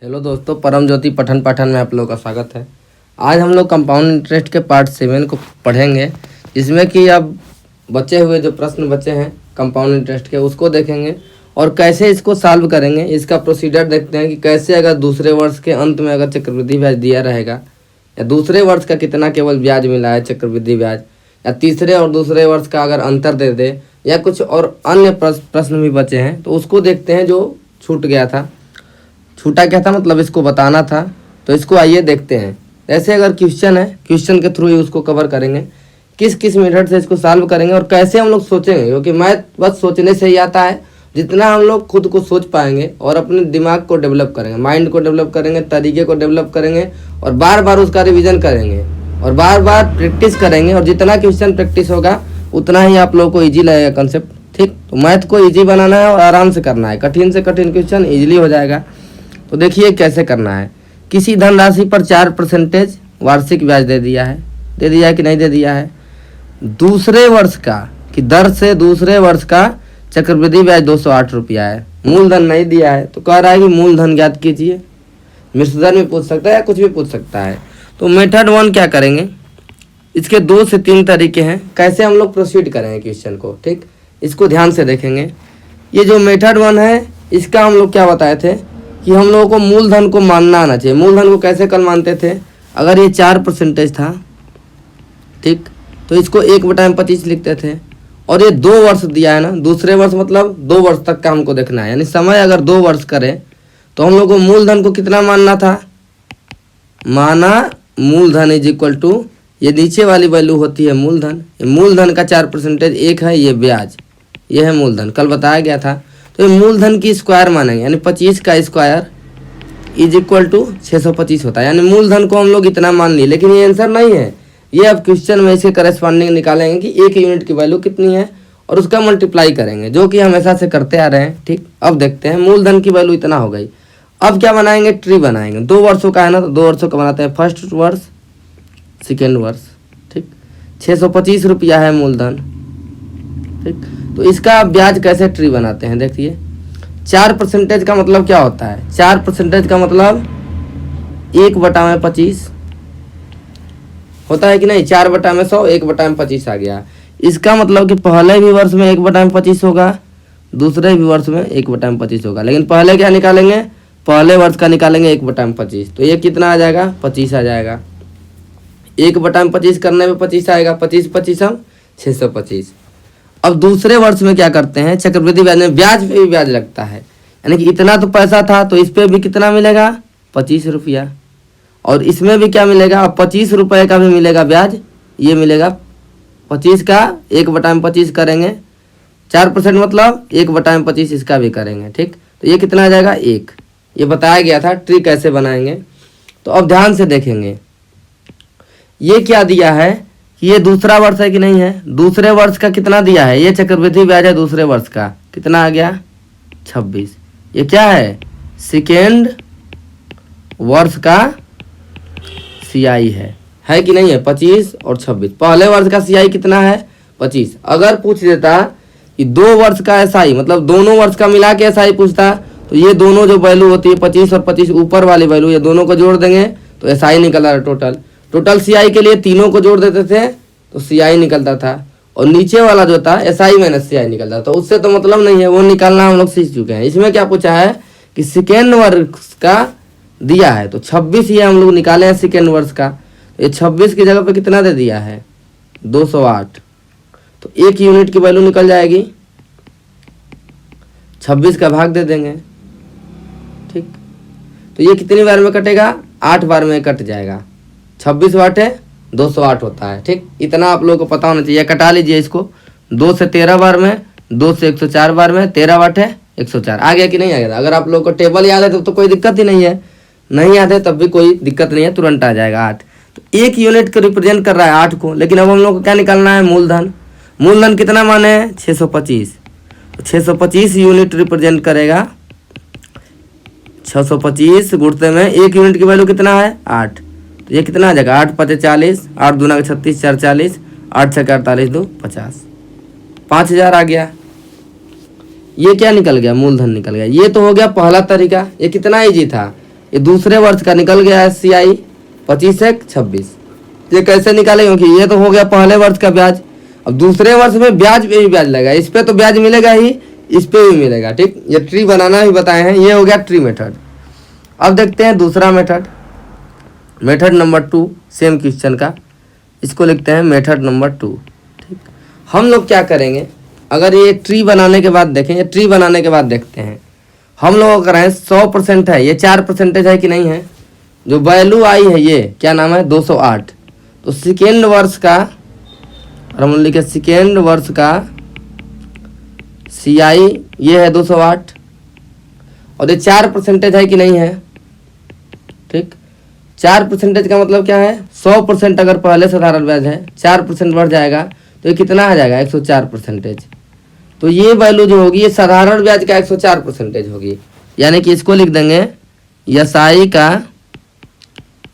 Hello दोस्तों, परम ज्योति पठन पाठन में आप लोगों का स्वागत है। आज हम लोग कंपाउंड इंटरेस्ट के पार्ट 7 को पढ़ेंगे, जिसमें कि अब बचे हुए जो प्रश्न बचे हैं कंपाउंड इंटरेस्ट के उसको देखेंगे और कैसे इसको सॉल्व करेंगे। इसका प्रोसीजर देखते हैं कि कैसे अगर दूसरे वर्ष के अंत में अगर चक्रवृद्धि ब्याज दिया रहेगा या दूसरे वर्ष का कितना केवल ब्याज मिला है चक्रवृद्धि ब्याज, या तीसरे और दूसरे वर्ष का अगर अंतर दे दे या कुछ और अन्य प्रश्न भी बचे हैं तो उसको देखते हैं जो छूट गया था। छूटा क्या था मतलब इसको बताना था, तो इसको आइए देखते हैं। ऐसे अगर क्वेश्चन है, क्वेश्चन के थ्रू ही उसको कवर करेंगे, किस किस मेथड से इसको सॉल्व करेंगे और कैसे हम लोग सोचेंगे, क्योंकि मैथ बस सोचने से ही आता है। जितना हम लोग खुद को सोच पाएंगे और अपने दिमाग को डेवलप करेंगे, माइंड को डेवलप करेंगे, तरीके को डेवलप करेंगे और बार बार उसका रिविजन करेंगे और बार बार प्रैक्टिस करेंगे, और जितना क्वेश्चन प्रैक्टिस होगा उतना ही आप लोगों को ईजी लगेगा कंसेप्ट। ठीक, तो मैथ को ईजी बनाना है और आराम से करना है। कठिन से कठिन क्वेश्चन ईजिली हो जाएगा। तो देखिए कैसे करना है। किसी धनराशि पर 4% वार्षिक ब्याज दे दिया है कि नहीं दे दिया है। दूसरे वर्ष का कि दर से दूसरे वर्ष का चक्रवृद्धि ब्याज 208 रुपया है। मूलधन नहीं दिया है तो कह रहा है कि मूलधन ज्ञात कीजिए। मिश्रधन में पूछ सकता है या कुछ भी पूछ सकता है। तो मेथड 1 क्या करेंगे, इसके 2 से 3 तरीके हैं कैसे हम लोग प्रोसीड करेंगे क्वेश्चन को। ठीक, इसको ध्यान से देखेंगे। ये जो मेथड 1 है इसका हम लोग क्या बताए थे कि हम लोगों को मूलधन को मानना आना चाहिए। मूलधन को कैसे कल मानते थे, अगर ये 4% था, ठीक, तो इसको 1/25 लिखते थे। और ये 2 वर्ष दिया है ना, दूसरे वर्ष मतलब 2 वर्ष तक का हमको देखना है, यानी समय अगर 2 वर्ष करे तो हम लोग को मूलधन को कितना मानना था, माना मूलधन इज इक्वल टू, ये नीचे वाली वैल्यू होती है मूलधन। मूलधन का 4% एक है, ये ब्याज, ये है मूलधन, कल बताया गया था। तो मूलधन की स्क्वायर मानेंगे, यानी 25 का स्क्वायर इज इक्वल टू 625 होता है। यानी मूलधन को हम लोग इतना मान लिए, लेकिन ये आंसर नहीं है। ये अब क्वेश्चन में इसके करस्पॉन्डिंग निकालेंगे कि 1 यूनिट की वैल्यू कितनी है और उसका मल्टीप्लाई करेंगे, जो कि हमेशा से करते आ रहे हैं। ठीक, अब देखते हैं मूलधन की वैल्यू इतना हो गई। अब क्या बनाएंगे, ट्री बनाएंगे। 2 वर्षों का है ना, तो 2 वर्षों का बनाते हैं, फर्स्ट वर्ष सेकेंड वर्ष। ठीक, 625 रुपया है मूलधन। ठीक, तो इसका ब्याज कैसे ट्री बनाते हैं देखिए। 4% का मतलब क्या होता है, 4% का मतलब 1/25 होता है कि नहीं। 4/100 1/25 आ गया। इसका मतलब कि पहले भी वर्ष में 1/25 होगा, दूसरे भी वर्ष में 1/25 होगा। लेकिन पहले क्या निकालेंगे, पहले वर्ष का निकालेंगे 1/25, तो ये कितना आ जाएगा, 25 आ जाएगा। 1/25 करने में 25 आएगा, 25 हम 625। अब दूसरे वर्ष में क्या करते हैं, चक्रवृद्धि ब्याज में ब्याज पे भी ब्याज लगता है, यानी कि इतना तो पैसा था तो इस पे भी कितना मिलेगा, 25 रुपया। और इसमें भी क्या मिलेगा, अब 25 रुपये का भी मिलेगा ब्याज, ये मिलेगा 25 का 1/25 करेंगे, 4% मतलब 1/25 इसका भी करेंगे। ठीक, तो ये कितना आ जाएगा, 1। ये बताया गया था ट्री कैसे बनाएंगे। तो अब ध्यान से देखेंगे, ये क्या दिया है कि ये दूसरा वर्ष है कि नहीं है। दूसरे वर्ष का कितना दिया है, ये चक्रवृद्धि ब्याज है दूसरे वर्ष का, कितना आ गया, 26। ये क्या है, सेकेंड वर्ष का सीआई है कि नहीं है, 25 और 26। पहले वर्ष का सीआई कितना है, 25। अगर पूछ देता कि 2 वर्ष का एसआई, मतलब दोनों वर्ष का मिला के एसआई पूछता, तो ये दोनों जो वैल्यू होती है 25 और 25 ऊपर वाली वैल्यू, ये दोनों को जोड़ देंगे तो एसआई निकला टोटल सीआई के लिए तीनों को जोड़ देते थे तो सीआई निकलता था, और नीचे वाला जो था एसआई माइनस सीआई निकलता था। तो उससे तो मतलब नहीं है, वो निकालना हम लोग सीख चुके हैं। इसमें क्या पूछा है कि सेकेंड वर्ष का दिया है, तो 26 ये हम लोग निकाले हैं सेकेंड वर्ष का। ये 26 की जगह पे कितना दे दिया है, 208, तो 1 यूनिट की वैल्यू निकल जाएगी, 26 का भाग दे देंगे। ठीक, तो ये कितनी बार में कटेगा, 8 बार में कट जाएगा। 26 वाटे 208 होता है। ठीक, इतना आप लोगों को पता होना चाहिए। कटा लीजिए इसको, 2 से 13 बार में, 2 से 104 बार में, 13 वाटे 104। आ गया कि नहीं आ गया। अगर आप लोगों को टेबल याद है तो कोई दिक्कत ही नहीं है, नहीं याद है तब भी कोई दिक्कत नहीं है, तुरंत आ जाएगा 8। तो 1 यूनिट को रिप्रेजेंट कर रहा है 8 को। लेकिन अब हम लोग को क्या निकालना है, मूलधन। मूलधन कितना माने हैं, 625, तो 625 यूनिट रिप्रेजेंट करेगा। 625 गुणते में 1 यूनिट की वैल्यू कितना है, 8, तो ये कितना आ जाएगा, 8 × 5 = 40, 8 दूना 36, 4 40, 8 × 48, 2 50, 5000 आ गया। ये क्या निकल गया, मूलधन निकल गया। ये तो हो गया पहला तरीका, ये कितना इजी था। ये दूसरे वर्ष का निकल गया है CI 25 एक 26। ये कैसे निकाले, क्योंकि ये तो हो गया पहले वर्ष का ब्याज। अब दूसरे वर्ष में ब्याज पे भी ब्याज लगेगा, इस पे तो ब्याज मिलेगा ही, इस पे भी मिलेगा। ठीक, ये ट्री बनाना भी बताए हैं, ये हो गया ट्री मेथड। अब देखते हैं दूसरा method, method number 2 same question का, इसको लिखते हैं मेथड नंबर 2। ठीक, हम लोग क्या करेंगे, अगर ये ट्री बनाने के बाद देखें, ये ट्री बनाने के बाद देखते हैं हम लोग अगर 100% है, ये 4% है कि नहीं है, जो वैल्यू आई है ये क्या नाम है 208। तो सेकेंड वर्ष का, और हम लिखे सेकेंड वर्ष का CI ये है 208, और ये 4% है कि नहीं है। ठीक, 4% का मतलब क्या है, 100% अगर पहले साधारण ब्याज है, 4% बढ़ जाएगा तो ये कितना आ जाएगा 104%। तो ये वैल्यू जो होगी ये साधारण ब्याज का 104% होगी, यानी कि इसको लिख देंगे SI का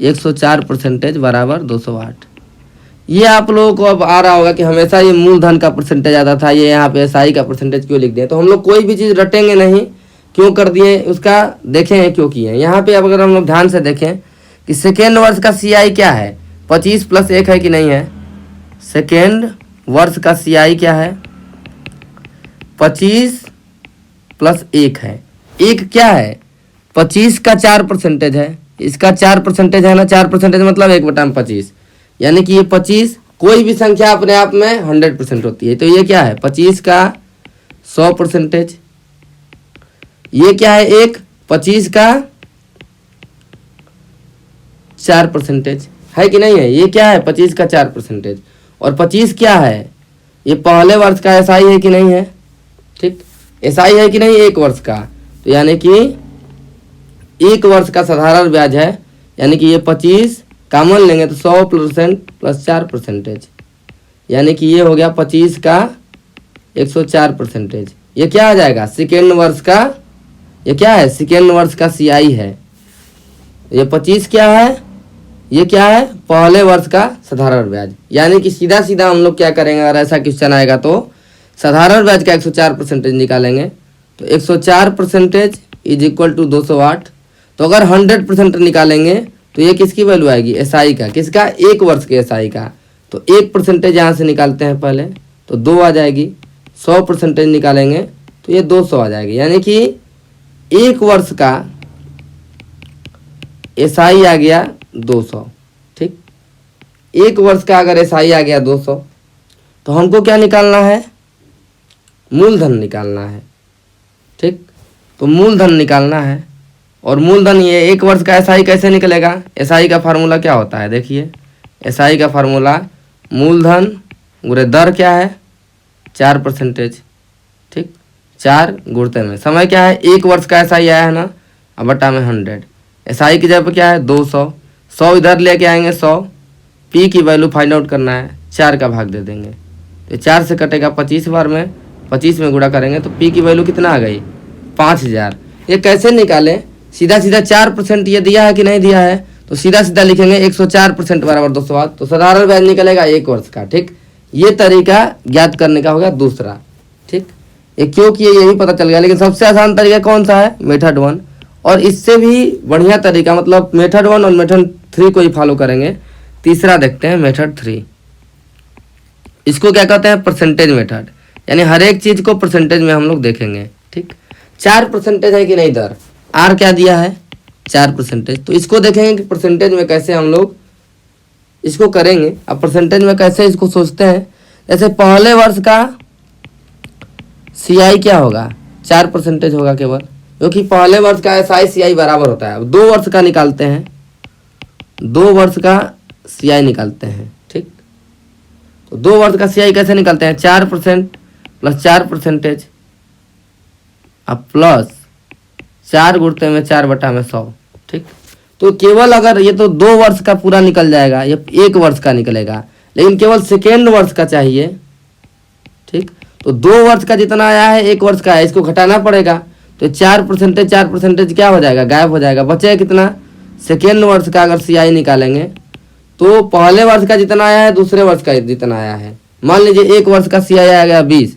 104% बराबर 208। ये आप लोगों को अब आ रहा होगा कि हमेशा ये मूलधन का परसेंटेज आता था, ये यहाँ पे SI का परसेंटेज क्यों लिख दिए। तो हम लोग कोई भी चीज़ रटेंगे नहीं, क्यों कर दिए उसका देखें क्यों किए। यहाँ पे अब अगर हम लोग ध्यान से देखें कि सेकेंड वर्ष का CI क्या है 25 + 1 है कि नहीं है। सेकेंड वर्ष का CI क्या है 25 + 1 है। एक क्या है 25 का 4% है, इसका 4% है ना, 4% मतलब 1/25, यानी कि ये 25 कोई भी संख्या अपने आप में 100% होती है। तो ये क्या है 25 का 100%, ये क्या है 25 का 4% है कि नहीं है। ये क्या है 25 का 4%, और 25 क्या है ये पहले वर्ष का SI है कि नहीं है। ठीक, SI है कि नहीं एक वर्ष का, तो यानी कि एक वर्ष का साधारण ब्याज है, यानी कि ये 25 कॉमन लेंगे तो 100% + 4%, यानी कि ये हो गया 25 का 104%। ये क्या आ जाएगा सेकेंड वर्ष का, ये क्या है सेकेंड वर्ष का CI है। ये 25 क्या है, ये क्या है पहले वर्ष का साधारण ब्याज, यानी कि सीधा सीधा हम लोग क्या करेंगे, अगर ऐसा क्वेश्चन आएगा तो साधारण ब्याज का 104% निकालेंगे। तो 104% = 208। तो अगर 100% निकालेंगे तो ये किसकी वैल्यू आएगी SI का, किसका एक वर्ष के SI का। तो 1% यहाँ से निकालते हैं पहले, तो 2 आ जाएगी। 100% निकालेंगे तो ये 200 आ जाएगी, यानी कि एक वर्ष का SI आ गया 200। ठीक, एक वर्ष का अगर SI आ गया 200, तो हमको क्या निकालना है मूलधन निकालना है। ठीक, तो मूलधन निकालना है, और मूलधन ये एक वर्ष का SI कैसे निकलेगा। SI का फार्मूला क्या होता है देखिए, SI का फार्मूला मूलधन गुणे दर क्या है 4%। ठीक, 4 गुणते में समय क्या है एक वर्ष का SI आया है ना, अब बटा में 100। SI की जगह पर क्या है 200, 100 इधर लेके आएंगे 100, P की वैल्यू फाइंड आउट करना है, 4 का भाग दे देंगे तो 4 से कटेगा 25 बार में, 25 में गुणा करेंगे तो P की वैल्यू कितना आ गई 5000। ये कैसे निकालें, सीधा सीधा 4% ये दिया है कि नहीं दिया है, तो सीधा सीधा लिखेंगे 104% बराबर 208। तो साधारण ब्याज निकलेगा एक वर्ष का। ठीक, ये तरीका ज्ञात करने का होगा दूसरा। ठीक, ये क्यों किए ये भी पता चल गया, लेकिन सबसे आसान तरीका कौन सा है मेथड 1, और इससे भी बढ़िया तरीका मतलब मेथड 1 और मेथड 3 को ही फॉलो करेंगे। तीसरा देखते हैं मेथड 3, इसको क्या कहते हैं परसेंटेज मेथड, यानी हर एक चीज को परसेंटेज में हम लोग देखेंगे। ठीक, 4% है कि नहीं दर, R क्या दिया है 4%, तो इसको देखेंगे कि परसेंटेज में कैसे हम लोग इसको करेंगे। अब परसेंटेज में कैसे इसको सोचते हैं, जैसे पहले वर्ष का CI क्या होगा 4% होगा केवल, क्योंकि पहले वर्ष का SI CI बराबर होता है। अब 2 वर्ष का निकालते हैं, 2 वर्ष का CI निकालते हैं। ठीक, तो 2 वर्ष का CI कैसे निकालते हैं 4% + 4% अब प्लस 4 गुणते में 4 बटा में 100। ठीक, तो केवल अगर ये तो 2 वर्ष का पूरा निकल जाएगा, ये 1 वर्ष का निकलेगा, लेकिन केवल सेकेंड वर्ष का चाहिए। ठीक, तो 2 वर्ष का जितना आया है 1 वर्ष का है, इसको घटाना पड़ेगा। तो 4% क्या हो जाएगा गायब हो जाएगा, बचेगा कितना सेकेंड वर्ष का अगर CI निकालेंगे तो पहले वर्ष का जितना आया है दूसरे वर्ष का जितना आया है। मान लीजिए 1 वर्ष का CI आ गया 20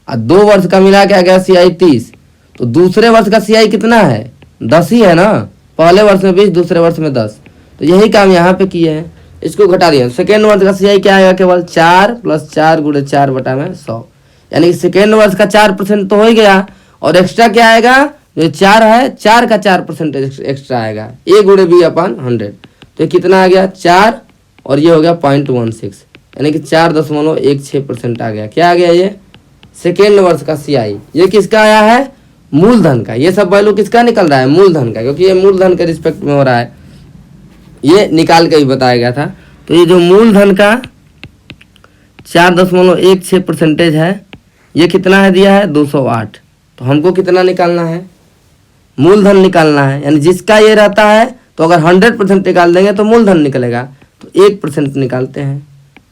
और 2 वर्ष का मिला के आ गया CI 30, तो दूसरे वर्ष का CI कितना है 10 ही है ना, पहले वर्ष में 20, दूसरे वर्ष में 10। तो यही काम यहाँ पे किए हैं, इसको घटा दिया। सेकेंड वर्ष का सीआई क्या आएगा, केवल 4 + 4 × 4 बटा में 100, यानी कि सेकेंड वर्ष का 4% तो हो ही गया, और एक्स्ट्रा क्या आएगा, जो 4 है 4 का 4% एक्स्ट्रा आएगा, A × B/100। तो ये कितना आ गया 4, और ये हो गया 0.16, यानी कि 4.16% आ गया। क्या आ गया ये, सेकेंड वर्ष का सीआई। ये किसका आया है, मूलधन का। ये सब वैल्यू किसका निकल रहा है, मूलधन का, क्योंकि ये मूलधन के रिस्पेक्ट में हो रहा है, ये निकाल के ही बताया गया था। तो ये जो मूलधन का 4.16% है, ये कितना है दिया है 208। तो हमको कितना निकालना है, मूलधन निकालना है, यानी जिसका ये रहता है तो अगर 100% निकाल देंगे तो मूलधन निकलेगा। तो 1% निकालते हैं,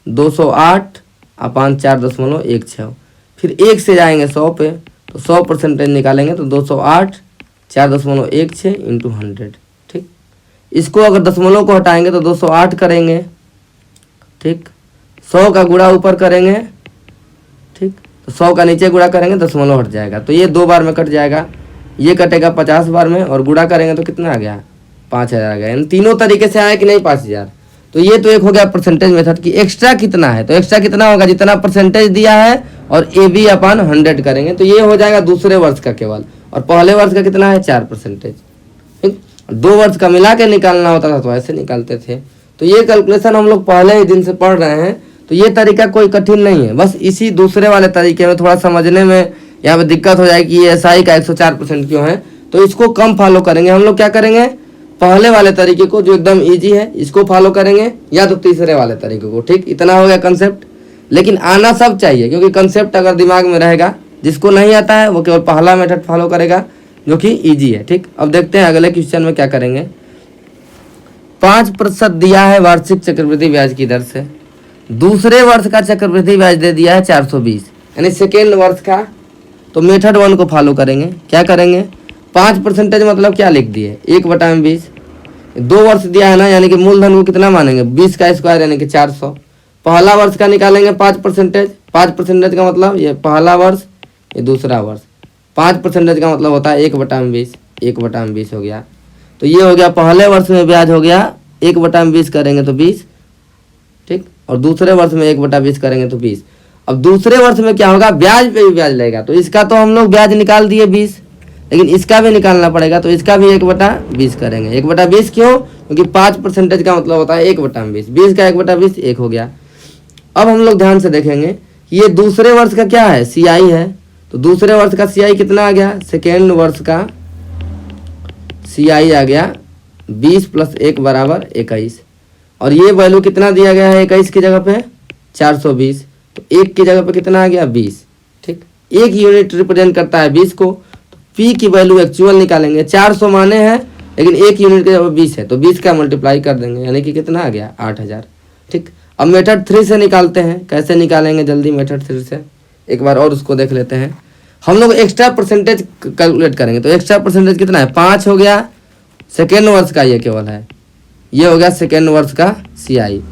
208/4.16, फिर 1 से जाएंगे 100 पे, तो 100% निकालेंगे तो 208 4.16 × 100। ठीक, इसको अगर दशमलव को हटाएंगे तो 208 करेंगे, ठीक, 100 का गुणा ऊपर करेंगे, ठीक, तो 100 का नीचे गुणा करेंगे, दशमलव हट जाएगा, तो ये 2 बार में कट जाएगा, ये कटेगा 50 बार में, और गुणा करेंगे तो कितना आ गया 5000 आ गया। यानी तीनों तरीके से आया कि नहीं 5000। तो ये तो एक हो गया परसेंटेज मेथड की। एक्स्ट्रा कितना है, तो एक्स्ट्रा कितना होगा, जितना परसेंटेज दिया है और AB/100 करेंगे, तो ये हो जाएगा दूसरे वर्ष का केवल, और पहले वर्ष का कितना है 4%। ठीक, 2 वर्ष का मिला के निकालना होता था तो ऐसे निकालते थे। तो ये कैलकुलेशन हम लोग पहले ही दिन से पढ़ रहे हैं, तो ये तरीका कोई कठिन नहीं है, बस इसी दूसरे वाले तरीके में थोड़ा समझने में यहाँ पे दिक्कत हो जाएगी, ये SI का 104% क्यों है, तो इसको कम फॉलो करेंगे हम लोग। क्या करेंगे, पहले वाले तरीके को जो एकदम इजी है इसको फॉलो करेंगे, या तो तीसरे वाले तरीके को। ठीक, इतना हो गया कंसेप्ट, लेकिन आना सब चाहिए, क्योंकि कंसेप्ट अगर दिमाग में रहेगा, जिसको नहीं आता है वो केवल पहला मेथड फॉलो करेगा जो कि इजी है। ठीक, अब देखते हैं अगले क्वेश्चन में क्या करेंगे। 5% दिया है वार्षिक चक्रवृद्धि ब्याज की दर से, दूसरे वर्ष का चक्रवृद्धि ब्याज दे दिया है 420, यानी सेकेंड वर्ष का। तो मेथड 1 को फॉलो करेंगे। क्या करेंगे, 5% मतलब क्या लिख दिए 1/20, 2 वर्ष दिया है ना, यानी कि मूलधन को कितना मानेंगे 20 का स्क्वायर, यानी कि 400। पहला वर्ष का निकालेंगे 5%, 5% का मतलब ये पहला वर्ष, ये दूसरा वर्ष। 5% का मतलब होता है 1/20, 1/20 हो गया। तो ये हो गया पहले वर्ष में ब्याज हो गया 1/20 करेंगे तो 20, ठीक, और दूसरे वर्ष में 1/20 करेंगे तो 20। अब दूसरे वर्ष में क्या होगा, ब्याज पे भी ब्याज लगेगा, तो इसका तो हम लोग ब्याज निकाल दिए 20, लेकिन इसका भी निकालना पड़ेगा, तो इसका भी 1/20 करेंगे। 1/20 क्यों, क्योंकि 5% का मतलब होता है 1/20, 20 का 1/20 1 हो गया। अब हम लोग ध्यान से देखेंगे ये दूसरे वर्ष का क्या है, सीआई है, तो दूसरे वर्ष का सीआई कितना आ गया, सेकेंड वर्ष का सीआई आ गया 20 + 1 = 21, और ये वैल्यू कितना दिया गया है 21 की जगह पे 420, तो 1 की जगह पे कितना आ गया 20। ठीक, 1 यूनिट रिप्रेजेंट करता है 20 को, तो P की वैल्यू एक्चुअल निकालेंगे, 400 माने हैं, लेकिन 1 यूनिट की जगह 20 है, तो 20 का मल्टीप्लाई कर देंगे, यानी कि कितना आ गया 8000। ठीक, अब मेथड 3 से निकालते हैं। कैसे निकालेंगे जल्दी मेथड 3 से, एक बार और उसको देख लेते हैं। हम लोग एक्स्ट्रा परसेंटेज कैलकुलेट करेंगे, तो एक्स्ट्रा परसेंटेज कितना है 5 हो गया, सेकेंड वर्ष का ये केवल है, ये हो गया सेकेंड वर्ष का सीआई,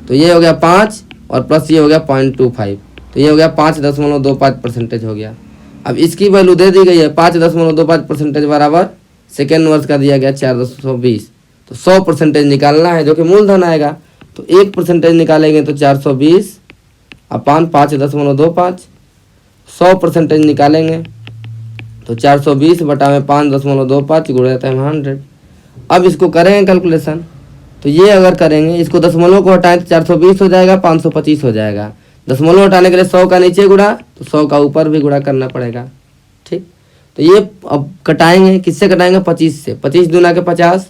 तो ये हो गया 5 और प्लस ये हो गया 0.25, तो ये हो गया 5.25% हो गया। अब इसकी वैल्यू दे दी गई है 5.25% बराबर सेकेंड वर्ष का दिया गया 420, तो 100% निकालना है जो कि मूलधन आएगा, तो 1% निकालेंगे तो 420/5.25, 100% निकालेंगे तो 420/5.25 गुणा जाता है 100। अब इसको करेंगे कैलकुलेशन, तो ये अगर करेंगे, इसको दशमलव को हटाएं तो 420 हो जाएगा, 525 हो जाएगा। दशमलव हटाने के लिए 100 का नीचे गुणा, तो 100 का ऊपर भी गुणा करना पड़ेगा। ठीक, तो ये अब कटाएंगे, किससे कटाएंगे 25 से, 25 दूना के 50,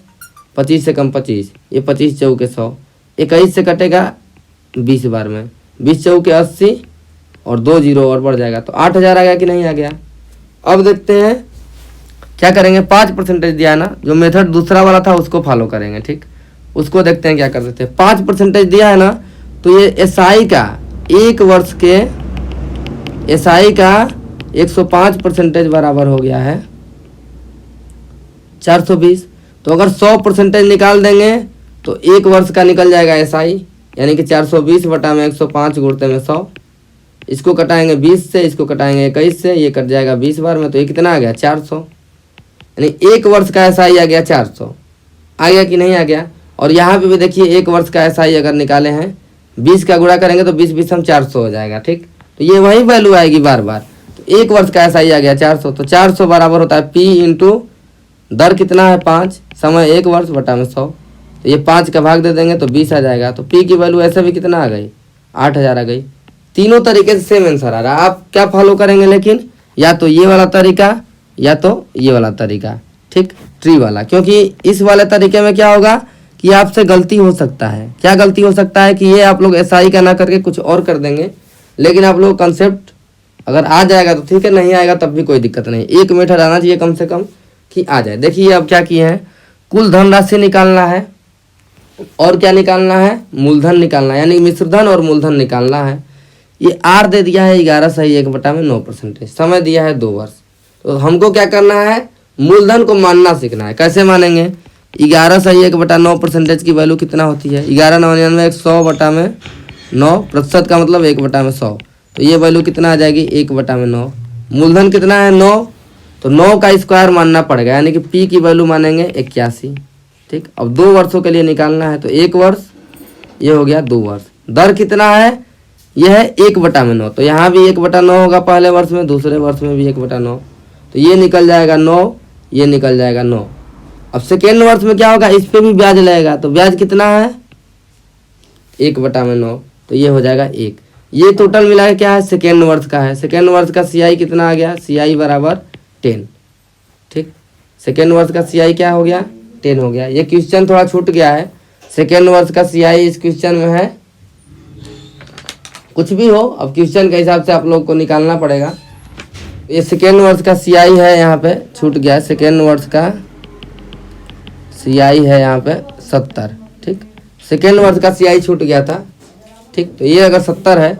25 से कम 25, ये 25 चौके 100, 21 से कटेगा 20 बार में, 20 चौके 80 और 2 जीरो और बढ़ जाएगा, तो 8000 आ गया कि नहीं आ गया। अब देखते हैं क्या करेंगे, 5% दिया ना, जो मेथड दूसरा वाला था उसको फॉलो करेंगे। ठीक, उसको देखते हैं क्या कर सकते हैं। 5% दिया है ना, तो ये एसआई का एक वर्ष के एसआई का 105% बराबर हो गया है 420, तो अगर 100% निकाल देंगे तो एक वर्ष का निकल जाएगा एसआई, यानी कि 420 बटा में 105 गुणते में 100, इसको कटाएंगे 20 से, इसको कटाएंगे 21 से, ये कट जाएगा 20 बार में, तो ये कितना आ गया 400, यानी एक वर्ष का एसआई आ गया 400। आ गया कि नहीं आ गया। और यहाँ पे भी देखिए 1 वर्ष का SI अगर निकाले हैं 20 का गुणा करेंगे तो 20 20 400 हो जाएगा। ठीक, तो ये वही वैल्यू आएगी बार बार। तो 1 वर्ष का SI आ गया 400, तो 400 बराबर होता है P इंटू दर कितना है 5, समय 1 वर्ष बटा में 100। तो ये 5 का भाग दे देंगे तो 20 आ जाएगा। तो P की वैल्यू ऐसे भी कितना आ गई 8000 आ गई। तीनों तरीके से सेम आंसर आ रहा है। आप क्या फॉलो करेंगे, लेकिन या तो ये वाला तरीका या तो ये वाला तरीका, ठीक, ट्री वाला। क्योंकि इस वाले तरीके में क्या होगा कि आपसे गलती हो सकता है। क्या गलती हो सकता है कि ये आप लोग SI का ना करके कुछ और कर देंगे, लेकिन आप लोग कंसेप्ट अगर आ जाएगा तो ठीक है, नहीं आएगा तब भी कोई दिक्कत नहीं। 1 मेथड आना चाहिए कम से कम कि आ जाए। देखिए अब क्या किए हैं, कुल धनराशि निकालना है और क्या निकालना है, मूलधन निकालना है, यानी मिश्रधन और मूलधन निकालना है। ये R दे दिया है 11/1/9%, समय दिया है 2 वर्ष। तो हमको क्या करना है, मूलधन को मानना सीखना है। कैसे मानेंगे, 11/1/9% की वैल्यू कितना होती है, 11×99 100/9, प्रतिशत का मतलब 1/100। तो ये वैल्यू कितना आ जाएगी 1/9। मूलधन कितना है 9, तो 9 का स्क्वायर मानना पड़ेगा, यानी कि P की वैल्यू मानेंगे 81। ठीक, अब 2 वर्षों के लिए निकालना है तो 1 वर्ष, ये हो गया 2 वर्ष। दर कितना है, यह है 1/9। तो यहाँ भी 1/9 होगा पहले वर्ष में, दूसरे वर्ष में भी 1/9। तो ये निकल जाएगा 9, ये निकल जाएगा 9। अब सेकेंड वर्ष में क्या होगा, इस पे भी ब्याज लगेगा। तो ब्याज कितना है 1/9, तो ये हो जाएगा 1। ये टोटल मिला के क्या है, सेकेंड वर्ष का है। सेकेंड वर्ष का CI कितना आ गया, CI बराबर 10। ठीक, सेकेंड वर्ष का CI क्या हो गया 10 हो गया। ये क्वेश्चन थोड़ा छूट गया है, सेकेंड वर्ष का CI इस क्वेश्चन में है। कुछ भी हो, अब क्वेश्चन के हिसाब से आप लोग को निकालना पड़ेगा। ये सेकेंड वर्ष का CI है, यहाँ पे छूट गया है। सेकेंड वर्ष का CI है यहाँ पे 70। ठीक, सेकेंड वर्ष का CI छूट गया था। ठीक, तो ये अगर 70 है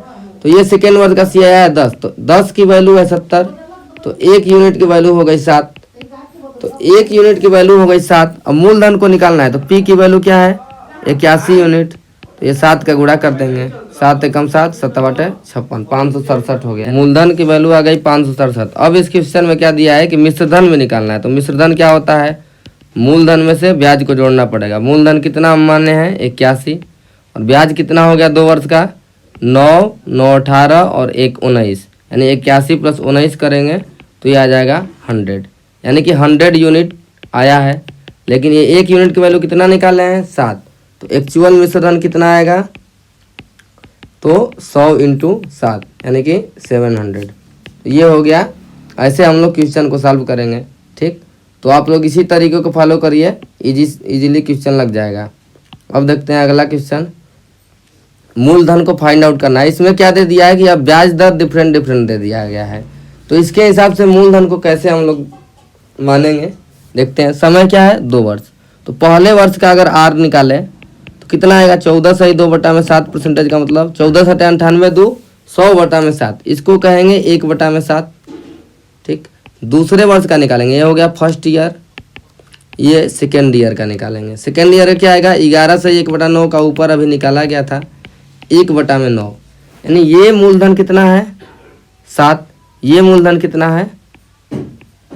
तो ये सेकेंड वर्ष का CI है 10, तो 10 की वैल्यू है 70, तो 1 यूनिट की वैल्यू हो गई 7। तो 1 यूनिट की वैल्यू हो गई 7। अब मूलधन को निकालना है तो P की वैल्यू क्या है 81 यूनिट। तो ये 7 का गुणा कर देंगे, 7 एकम 7, 7/56, 567 हो गया। मूलधन की वैल्यू आ गई 567। अब इस क्वेश्चन में क्या दिया है कि मिश्रधन में निकालना है। तो मिश्रधन क्या होता है, मूलधन में से ब्याज को जोड़ना पड़ेगा। मूलधन कितना हम माने हैं 81, और ब्याज कितना हो गया 2 वर्ष का 9, 9 18 और 1 19, यानी 81 + 19 करेंगे तो ये आ जाएगा 100, यानी कि 100 यूनिट आया है। लेकिन ये 1 यूनिट की वैल्यू कितना निकाले हैं 7, तो एक्चुअल मिश्रधन कितना आएगा, तो 100 × 7 यानी कि 700। ये हो गया। ऐसे हम लोग क्वेश्चन को सॉल्व करेंगे। ठीक, तो आप लोग इसी तरीके को फॉलो करिए, इजीली क्वेश्चन लग जाएगा। अब देखते हैं अगला क्वेश्चन, मूलधन को फाइंड आउट करना है। इसमें क्या दे दिया है कि अब ब्याज दर डिफरेंट दे दिया गया है। तो इसके हिसाब से मूलधन को कैसे हम लोग मानेंगे, देखते हैं। समय क्या है 2 वर्ष, तो पहले वर्ष का अगर R निकाले तो कितना आएगा 14/2/7%, का मतलब 14×98 100/7, इसको कहेंगे 1/7। ठीक, दूसरे वर्ष का निकालेंगे, ये हो गया फर्स्ट ईयर, ये सेकेंड ईयर का निकालेंगे। सेकेंड ईयर का क्या आएगा 11/1/9 का ऊपर अभी निकाला गया था 1/9, यानी ये मूलधन कितना है 7, ये मूलधन कितना है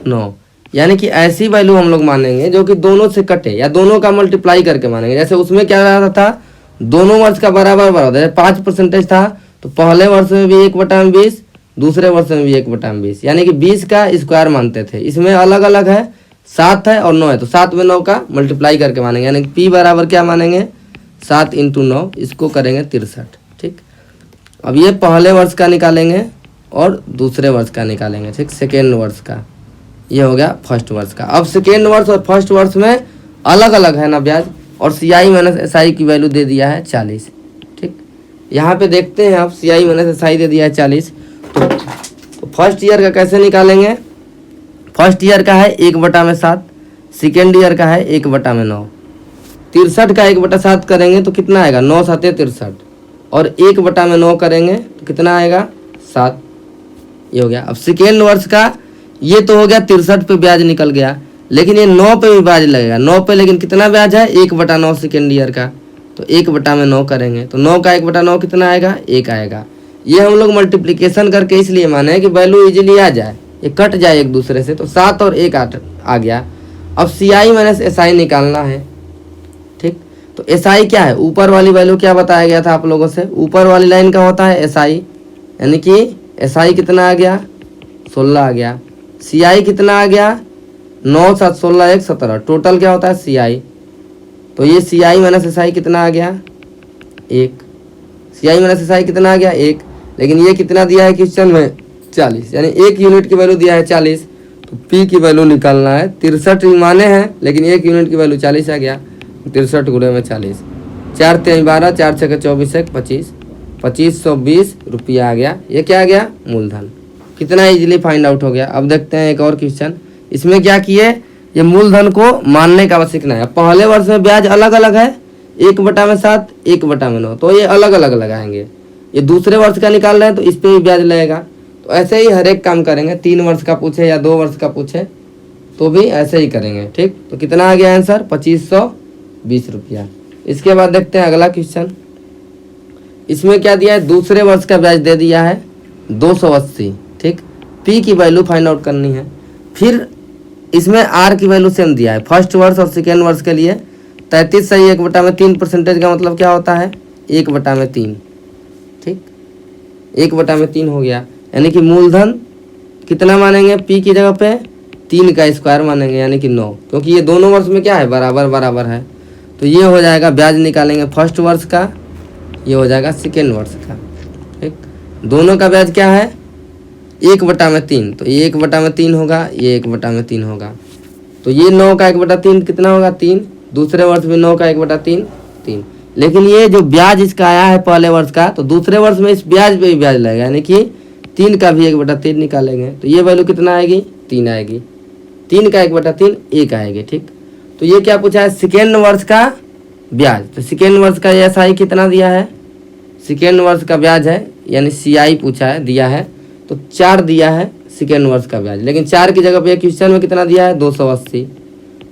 9। यानी कि ऐसी वैल्यू हम लोग मानेंगे जो कि दोनों से कटे या दोनों का मल्टीप्लाई करके मानेंगे। जैसे उसमें क्या रहा था, दोनों वर्ष का बराबर 5% था, तो पहले वर्ष में भी 1/20, दूसरे वर्ष में भी 1/20, यानी कि 20 का स्क्वायर मानते थे। इसमें अलग अलग है, 7 है और 9 है, तो 7 में 9 का मल्टीप्लाई करके मानेंगे, यानी कि P बराबर क्या मानेंगे 7 × 9, इसको करेंगे 63। ठीक, अब ये पहले वर्ष का निकालेंगे और दूसरे वर्ष का निकालेंगे। ठीक, सेकेंड वर्ष का, ये हो गया फर्स्ट वर्ष का। अब सेकेंड वर्ष और फर्स्ट वर्ष में अलग अलग है ना ब्याज, और CI - SI की वैल्यू दे दिया है 40। ठीक, यहाँ पे देखते हैं आप, CI - SI दे दिया है 40, तो फर्स्ट ईयर का कैसे निकालेंगे। फर्स्ट ईयर का है 1/7, सेकेंड ईयर का है 1/9, 63 का 1/7 करेंगे तो कितना आएगा 9 × 7 = 63, और 1/9 करेंगे तो कितना आएगा 7, ये हो गया। अब सेकेंड वर्ष का ये तो हो गया 63 पे ब्याज निकल गया, लेकिन ये 9 पे भी ब्याज लगेगा 9 पे, लेकिन कितना ब्याज है 1/9 सेकेंड ईयर का, तो 1/9 करेंगे तो 9 का 1/9 कितना आएगा 1 आएगा। ये हम लोग मल्टीप्लिकेशन करके इसलिए माने कि वैल्यू इजीली आ जाए, ये कट जाए एक दूसरे से, तो 7 और 1 8 आ गया। अब CI - SI निकालना है, तो एसआई क्या है, ऊपर वाली वैल्यू क्या बताया गया था आप लोगों से, ऊपर वाली लाइन का होता है एसआई, यानी कि एसआई कितना आ गया 16 आ गया, सीआई कितना आ गया 9 7 16 1 17, टोटल क्या होता है सीआई। तो ये सीआई माइनस एसआई कितना आ गया 1, सीआई माइनस एसआई कितना आ गया 1, लेकिन ये कितना दिया है क्वेश्चन में 40, यानी 1 यूनिट की वैल्यू दिया है 40, तो पी की वैल्यू निकालना है 63 माने हैं, लेकिन 1 यूनिट की वैल्यू 40 आ गया, 63 गुणे में 40, 4 3 12 4 6 24 1 25, 2520 रुपया आ गया। ये क्या आ गया मूलधन। कितना इजीली फाइंड आउट हो गया। अब देखते हैं एक और क्वेश्चन, इसमें क्या किए, ये मूलधन को मानने का बस सीखना है। पहले वर्ष में ब्याज अलग अलग है, 1/7 1/9, तो ये अलग अलग लगाएंगे। ये दूसरे वर्ष का निकाल रहे हैं तो इस पे भी ब्याज लगेगा। तो ऐसे ही हर एक काम करेंगे, 3 वर्ष का पूछे या 2 वर्ष का पूछे तो भी ऐसे ही करेंगे। ठीक, तो कितना आ गया आंसर 2520 रुपया। इसके बाद देखते हैं अगला क्वेश्चन, इसमें क्या दिया है, दूसरे वर्ष का ब्याज दे दिया है 280। ठीक, पी की वैल्यू फाइंड आउट करनी है। फिर इसमें आर की वैल्यू सेम दिया है, फर्स्ट वर्ष और सेकेंड वर्ष के लिए 33 सही 1/3% का मतलब क्या होता है 1/3। ठीक, 1/3 हो गया, यानी कि मूलधन कितना मानेंगे, पी की जगह पे 3 का स्क्वायर मानेंगे, यानी कि 9, क्योंकि ये दोनों वर्ष में क्या है बराबर बराबर है। तो ये हो जाएगा, ब्याज निकालेंगे फर्स्ट वर्ष का, ये हो जाएगा सेकेंड वर्ष का। ठीक, दोनों का ब्याज क्या है 1/3, तो ये 1/3 होगा, ये 1/3 होगा। तो ये 9 का 1/3 कितना होगा 3, दूसरे वर्ष में 9 का 1/3 3। लेकिन ये जो ब्याज इसका आया है पहले वर्ष का, तो दूसरे वर्ष में इस ब्याज पे भी ब्याज लगेगा, यानी कि 3 का भी 1/3 निकालेंगे, तो ये वैल्यू कितना आएगी 3 आएगी, 3 का 1/3 1 आएगी। ठीक, तो ये क्या पूछा है सेकेंड वर्ष का ब्याज, तो सेकेंड वर्ष का एसआई कितना दिया है, सेकेंड वर्ष का ब्याज है यानी सीआई पूछा है दिया है, तो 4 दिया है सेकेंड वर्ष का ब्याज, लेकिन 4 की जगह पे क्वेश्चन में कितना दिया है 280,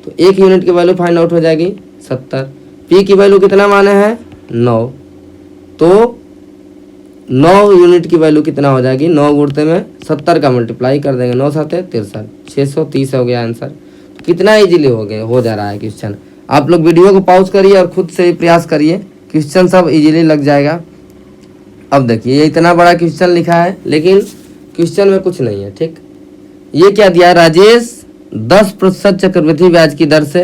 तो 1 यूनिट की वैल्यू फाइंड आउट हो जाएगी 70। पी की वैल्यू कितना माने हैं 9, तो 9 यूनिट की वैल्यू कितना हो जाएगी, 9 गुणते में 70 का मल्टीप्लाई कर देंगे, 9 7 63, 630 हो गया आंसर। तो कितना इजीली हो जा रहा है क्वेश्चन। आप लोग वीडियो को पॉज करिए और खुद से ही प्रयास करिए, क्वेश्चन सब इजीली लग जाएगा। अब देखिए ये इतना बड़ा क्वेश्चन लिखा है, लेकिन क्वेश्चन में कुछ नहीं है। ठीक, ये क्या दिया, राजेश 10% चक्रवृद्धि ब्याज की दर से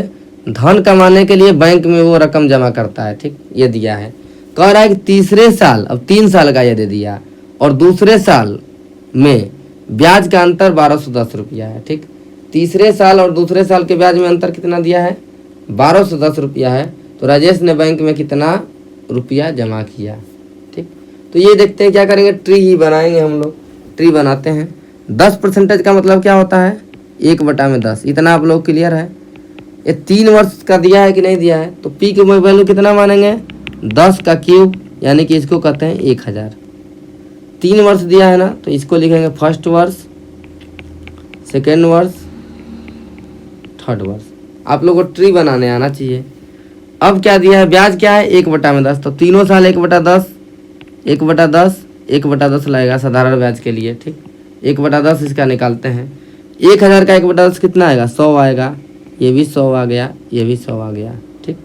धन कमाने के लिए बैंक में वो रकम जमा करता है। ठीक, ये दिया है, कह रहा है कि तीसरे साल, अब 3 साल का ये दे दिया, और दूसरे साल में ब्याज का अंतर 1210 रुपया है। ठीक, तीसरे साल और दूसरे साल के ब्याज में अंतर कितना दिया है 1210 रुपया है। तो राजेश ने बैंक में कितना रुपया जमा किया। ठीक, तो ये देखते हैं क्या करेंगे, ट्री ही बनाएंगे हम लोग। ट्री बनाते हैं, 10% का मतलब क्या होता है 1/10, इतना आप लोग क्लियर है। ये 3 वर्ष का दिया है कि नहीं दिया है, तो पी की वैल्यू कितना मानेंगे 10 का क्यूब, यानी कि इसको कहते हैं 1000। 3 वर्ष दिया है ना, तो इसको लिखेंगे फर्स्ट वर्ष, सेकेंड वर्ष, थर्ड वर्ष। आप लोग को ट्री बनाने आना चाहिए। अब क्या दिया है, ब्याज क्या है 1/10, तो तीनों साल 1/10 1/10 1/10 लगेगा साधारण ब्याज के लिए। ठीक, 1/10 इसका निकालते हैं, 1000 का 1/10 कितना आएगा 100 आएगा, ये भी 100 आ गया, ये भी 100 आ गया। ठीक,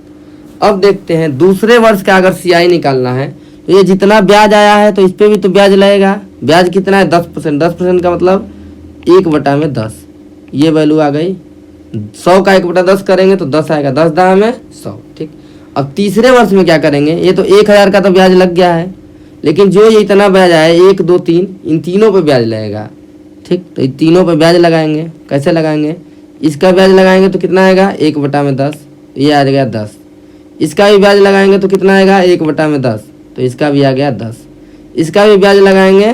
अब देखते हैं दूसरे वर्ष का अगर सीआई निकालना है, तो ये जितना ब्याज आया है तो इस पे भी तो ब्याज लगेगा। ब्याज कितना है 10%, 10% का मतलब 1/10, ये वैल्यू आ गई। 100 का 1/10 करेंगे तो 10 आएगा, 10 दाम में 100। ठीक, अब तीसरे वर्ष में क्या करेंगे, ये तो 1000 का तो ब्याज लग गया है, लेकिन जो ये इतना ब्याज आया 1 2 3, इन तीनों पे ब्याज लगेगा। ठीक, तो इन तीनों पे ब्याज लगाएंगे, कैसे लगाएंगे, इसका ब्याज लगाएंगे तो कितना आएगा 1/10, ये आ गया 10। इसका भी ब्याज लगाएंगे तो कितना आएगा 1/10, तो इसका भी आ गया 10। इसका भी ब्याज लगाएंगे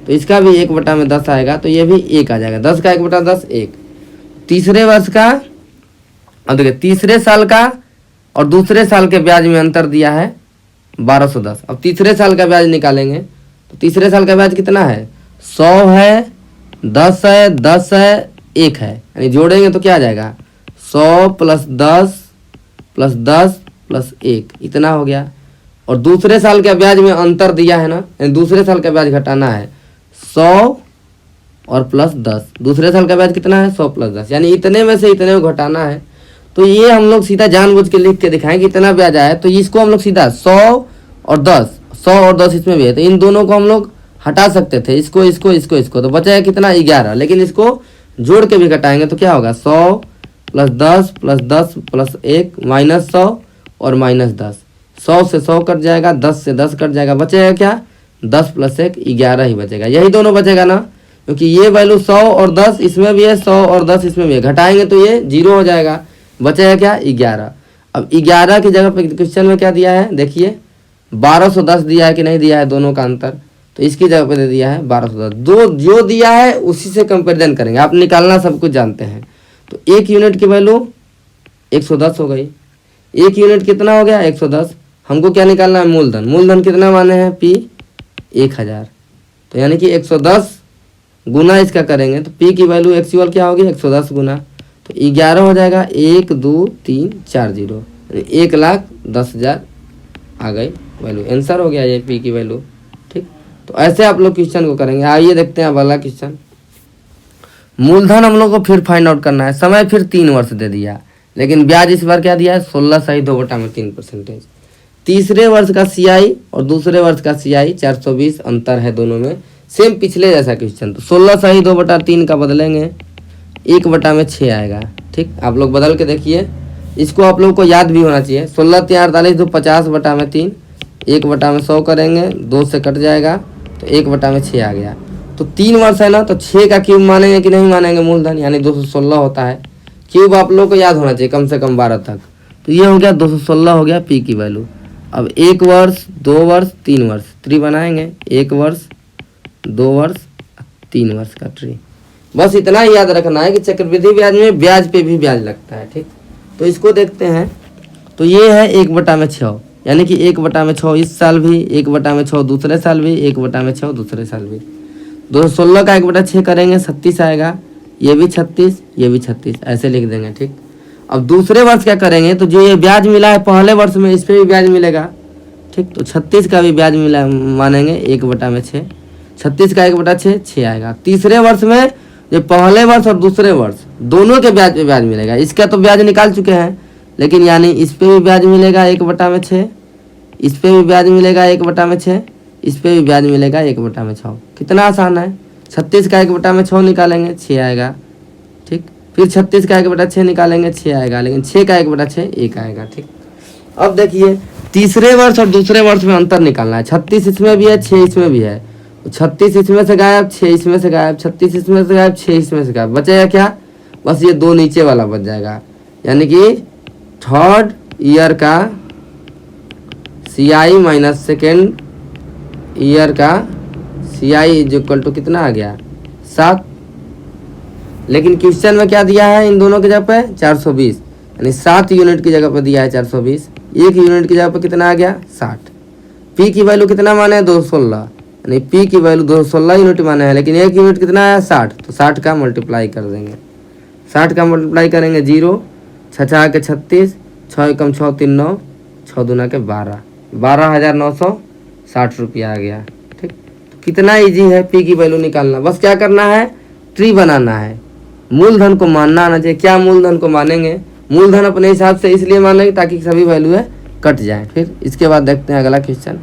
तो इसका भी 1/10 आएगा, तो ये भी 1 आ जाएगा, 10 का 1/10 1। तीसरे वर्ष का, अब देखिए तीसरे साल का और दूसरे साल के ब्याज में अंतर दिया है 1210। अब तीसरे साल का ब्याज निकालेंगे, तो तीसरे साल का ब्याज कितना है 100 है, 10 है, 10 है, 1 है, यानी जोड़ेंगे तो क्या आ जाएगा 100 + 10 + 10 + 1, इतना हो गया। और दूसरे साल के ब्याज में अंतर दिया है ना, यानी दूसरे साल का ब्याज घटाना है 100 और +10। दूसरे साल का ब्याज कितना है 100 + 10, यानी इतने में से इतने को घटाना है। तो ये हम लोग सीधा जानबूझ के लिख के दिखाएं कि इतना ब्याज आया, तो इसको हम लोग सीधा 100 और 10, 100 और 10 इसमें भी है, तो इन दोनों को हम लोग हटा सकते थे, इसको इसको इसको इसको, तो बचा है कितना 11। लेकिन इसको जोड़ के भी घटाएंगे तो क्या होगा 100 प्लस 10 प्लस 10 प्लस 1 माइनस 100 और माइनस 10, 100 से 100 कट जाएगा, 10 से 10 कट जाएगा, बचेगा क्या 10 प्लस 1 11 ही बचेगा। यही दोनों बचेगा ना, क्योंकि ये वैल्यू 100 और 10 इसमें भी है, 100 और 10 इसमें भी है, घटाएंगे तो ये 0 हो जाएगा, बचेगा क्या 11। अब 11 की जगह पे क्वेश्चन में क्या दिया है देखिए 1210 दिया है कि नहीं दिया है, दोनों का अंतर, तो इसकी जगह पे दे दिया है 1210। दो जो दिया है उसी से कंपेरिजन करेंगे, आप निकालना सब कुछ जानते हैं। तो 1 यूनिट की वैल्यू 110 हो गई, 1 यूनिट कितना हो गया 110। हमको क्या निकालना है मूलधन, मूलधन कितना माने हैं P 1000, तो यानी कि 110 गुना इसका करेंगे तो P की वैल्यू एक्चुअल क्या होगी 110 गुना, तो 11 हो जाएगा 1 2 3 4 0, 1,10,000 आ गई वैल्यू, आंसर हो गया ये P की वैल्यू। ठीक, तो ऐसे आप लोग क्वेश्चन को करेंगे। आइए देखते हैं अब अगला क्वेश्चन। मूलधन हम लोग को फिर फाइंड आउट करना है, समय फिर 3 वर्ष दे दिया, लेकिन ब्याज इस बार क्या दिया है 16 सही 2/3%। तीसरे वर्ष का CI और दूसरे वर्ष का CI 420 अंतर है दोनों में, सेम पिछले जैसा क्वेश्चन। तो 16 सही 2/3 का बदलेंगे 1/6 आएगा। ठीक, आप लोग बदल के देखिए, इसको आप लोग को याद भी होना चाहिए। 16 3 48 तो 50/3, 1/100 करेंगे, 2 से कट जाएगा तो 1/6 आ गया। तो 3 वर्ष है ना, तो 6 का क्यूब मानेंगे कि नहीं मानेंगे मूलधन, यानी 216 होता है। क्यूब आप लोग को याद होना चाहिए कम से कम 12 तक। तो ये हो गया 216 हो गया P की वैल्यू। अब 1 वर्ष 2 वर्ष 3 वर्ष ट्री बनाएंगे, 1 वर्ष 2 वर्ष 3 वर्ष का ट्री। बस इतना ही याद रखना है कि चक्रवृद्धि ब्याज में ब्याज पे भी ब्याज लगता है। ठीक, तो इसको देखते हैं। तो ये है 1/6, यानी कि 1/6 इस साल भी, 1/6 दूसरे साल भी, 1/6 दूसरे साल भी। 216 का 1/6 करेंगे 36 आएगा, ये भी 36 ये भी 36, ऐसे लिख देंगे। ठीक, अब दूसरे वर्ष क्या करेंगे, तो जो ये ब्याज मिला है पहले वर्ष में इस पर भी ब्याज मिलेगा। ठीक, तो 36 का भी ब्याज मिला मानेंगे 1/6, 36 का 1/6 6 आएगा। तीसरे वर्ष में जो पहले वर्ष और दूसरे वर्ष दोनों के ब्याज पे ब्याज मिलेगा। इसका तो ब्याज निकाल चुके हैं, लेकिन यानी इस पे भी ब्याज मिलेगा 1/6, इस पे भी ब्याज मिलेगा 1/6, इस पे भी ब्याज मिलेगा 1/6। कितना आसान है, 36 का 1/6 निकालेंगे 6 आएगा। ठीक, फिर 36 का 1/6 निकालेंगे 6 आएगा, लेकिन 6 का 1/6 1 आएगा। ठीक, अब देखिए तीसरे वर्ष और दूसरे वर्ष में अंतर निकालना है। 36 इसमें भी है 6 इसमें भी है, 36 इसमें से गायब 6 इसमें से गायब, 36 इसमें से गायब 6 इसमें से गायब, बचेगा क्या बस ये 2 नीचे वाला बच जाएगा। यानी कि थर्ड ईयर का CI माइनस सेकेंड ईयर का CI इज इक्वल टू कितना आ गया 7। लेकिन क्वेश्चन में क्या दिया है इन दोनों की जगह पे 420, यानी 7 यूनिट की जगह पे दिया है 420, 1 यूनिट की जगह पे कितना आ गया 60। P की वैल्यू कितना माने है 216, यानी P की वैल्यू 216 यूनिट माने है, लेकिन 1 यूनिट कितना आया 60, तो 60 का मल्टीप्लाई कर देंगे। 60 का मल्टीप्लाई करेंगे 0 6 के 36, 6 एकम 6 3 9, 6 दूना के 12, 12,960 रुपया आ गया। ठीक, तो कितना इजी है P की वैल्यू निकालना। बस क्या करना है ट्री बनाना है, मूलधन को मानना आना चाहिए। क्या मूलधन को मानेंगे, मूलधन अपने हिसाब से इसलिए मानेंगे ताकि सभी वैल्यू है कट जाए। फिर इसके बाद देखते हैं अगला क्वेश्चन।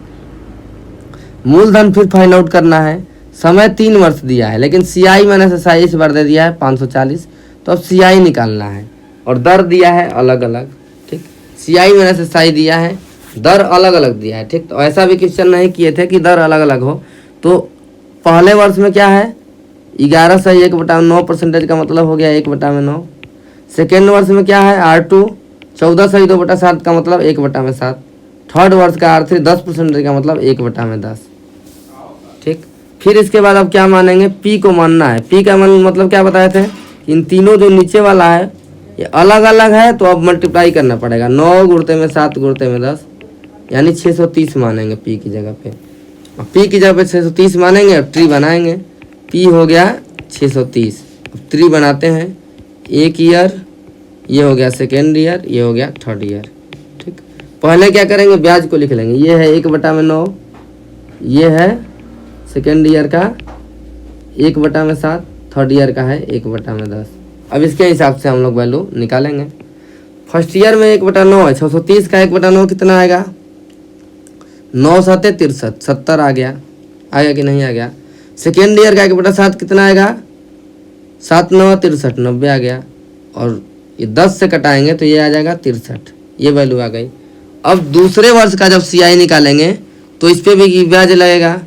मूलधन फिर फाइंड आउट करना है। समय 3 वर्ष दिया है, लेकिन CI मैंने SI इस बार दे दिया है 540, तो अब CI निकालना है और दर दिया है अलग अलग। ठीक, CI मैंने SI दिया है, दर अलग अलग दिया है। ठीक, तो ऐसा भी क्वेश्चन नहीं किए थे कि दर अलग अलग हो। तो पहले वर्ष में क्या है 11 सही 1/9% का मतलब हो गया 1/9। सेकेंड वर्ष में क्या है R2 14 सही 2/7 का मतलब 1/7। थर्ड वर्ष का R3 10% का मतलब 1/10। ठीक, फिर इसके बाद अब क्या मानेंगे P को मानना है। P का मतलब क्या बताए थे, इन तीनों जो नीचे वाला है ये अलग अलग है, तो अब मल्टीप्लाई करना पड़ेगा। 9 गुणते में 7 गुणते में 10, यानी 630 मानेंगे P की जगह पे। अब P की जगह पे 630 मानेंगे और ट्री बनाएंगे। P हो गया 630, अब ट्री बनाते हैं। 1 ईयर, ये हो गया सेकेंड ईयर, ये हो गया थर्ड ईयर। ठीक, पहले क्या करेंगे ब्याज को लिख लेंगे। ये है 1/9, ये है सेकेंड ईयर का 1/7, थर्ड ईयर का है 1/10। अब इसके हिसाब से हम लोग वैल्यू निकालेंगे। फर्स्ट ईयर में 1/9 है, 630 का 1/9 कितना आएगा? 9 7 63, 70 आ गया कि नहीं आ गया? सेकेंड ईयर का 1/7 कितना आएगा? 7 9 63, 90 आ गया। और ये 10 से कटाएंगे तो ये आ जाएगा 63, ये वैल्यू आ गई। अब दूसरे वर्ष का जब CI निकालेंगे तो इस पे भी ब्याज लगेगा,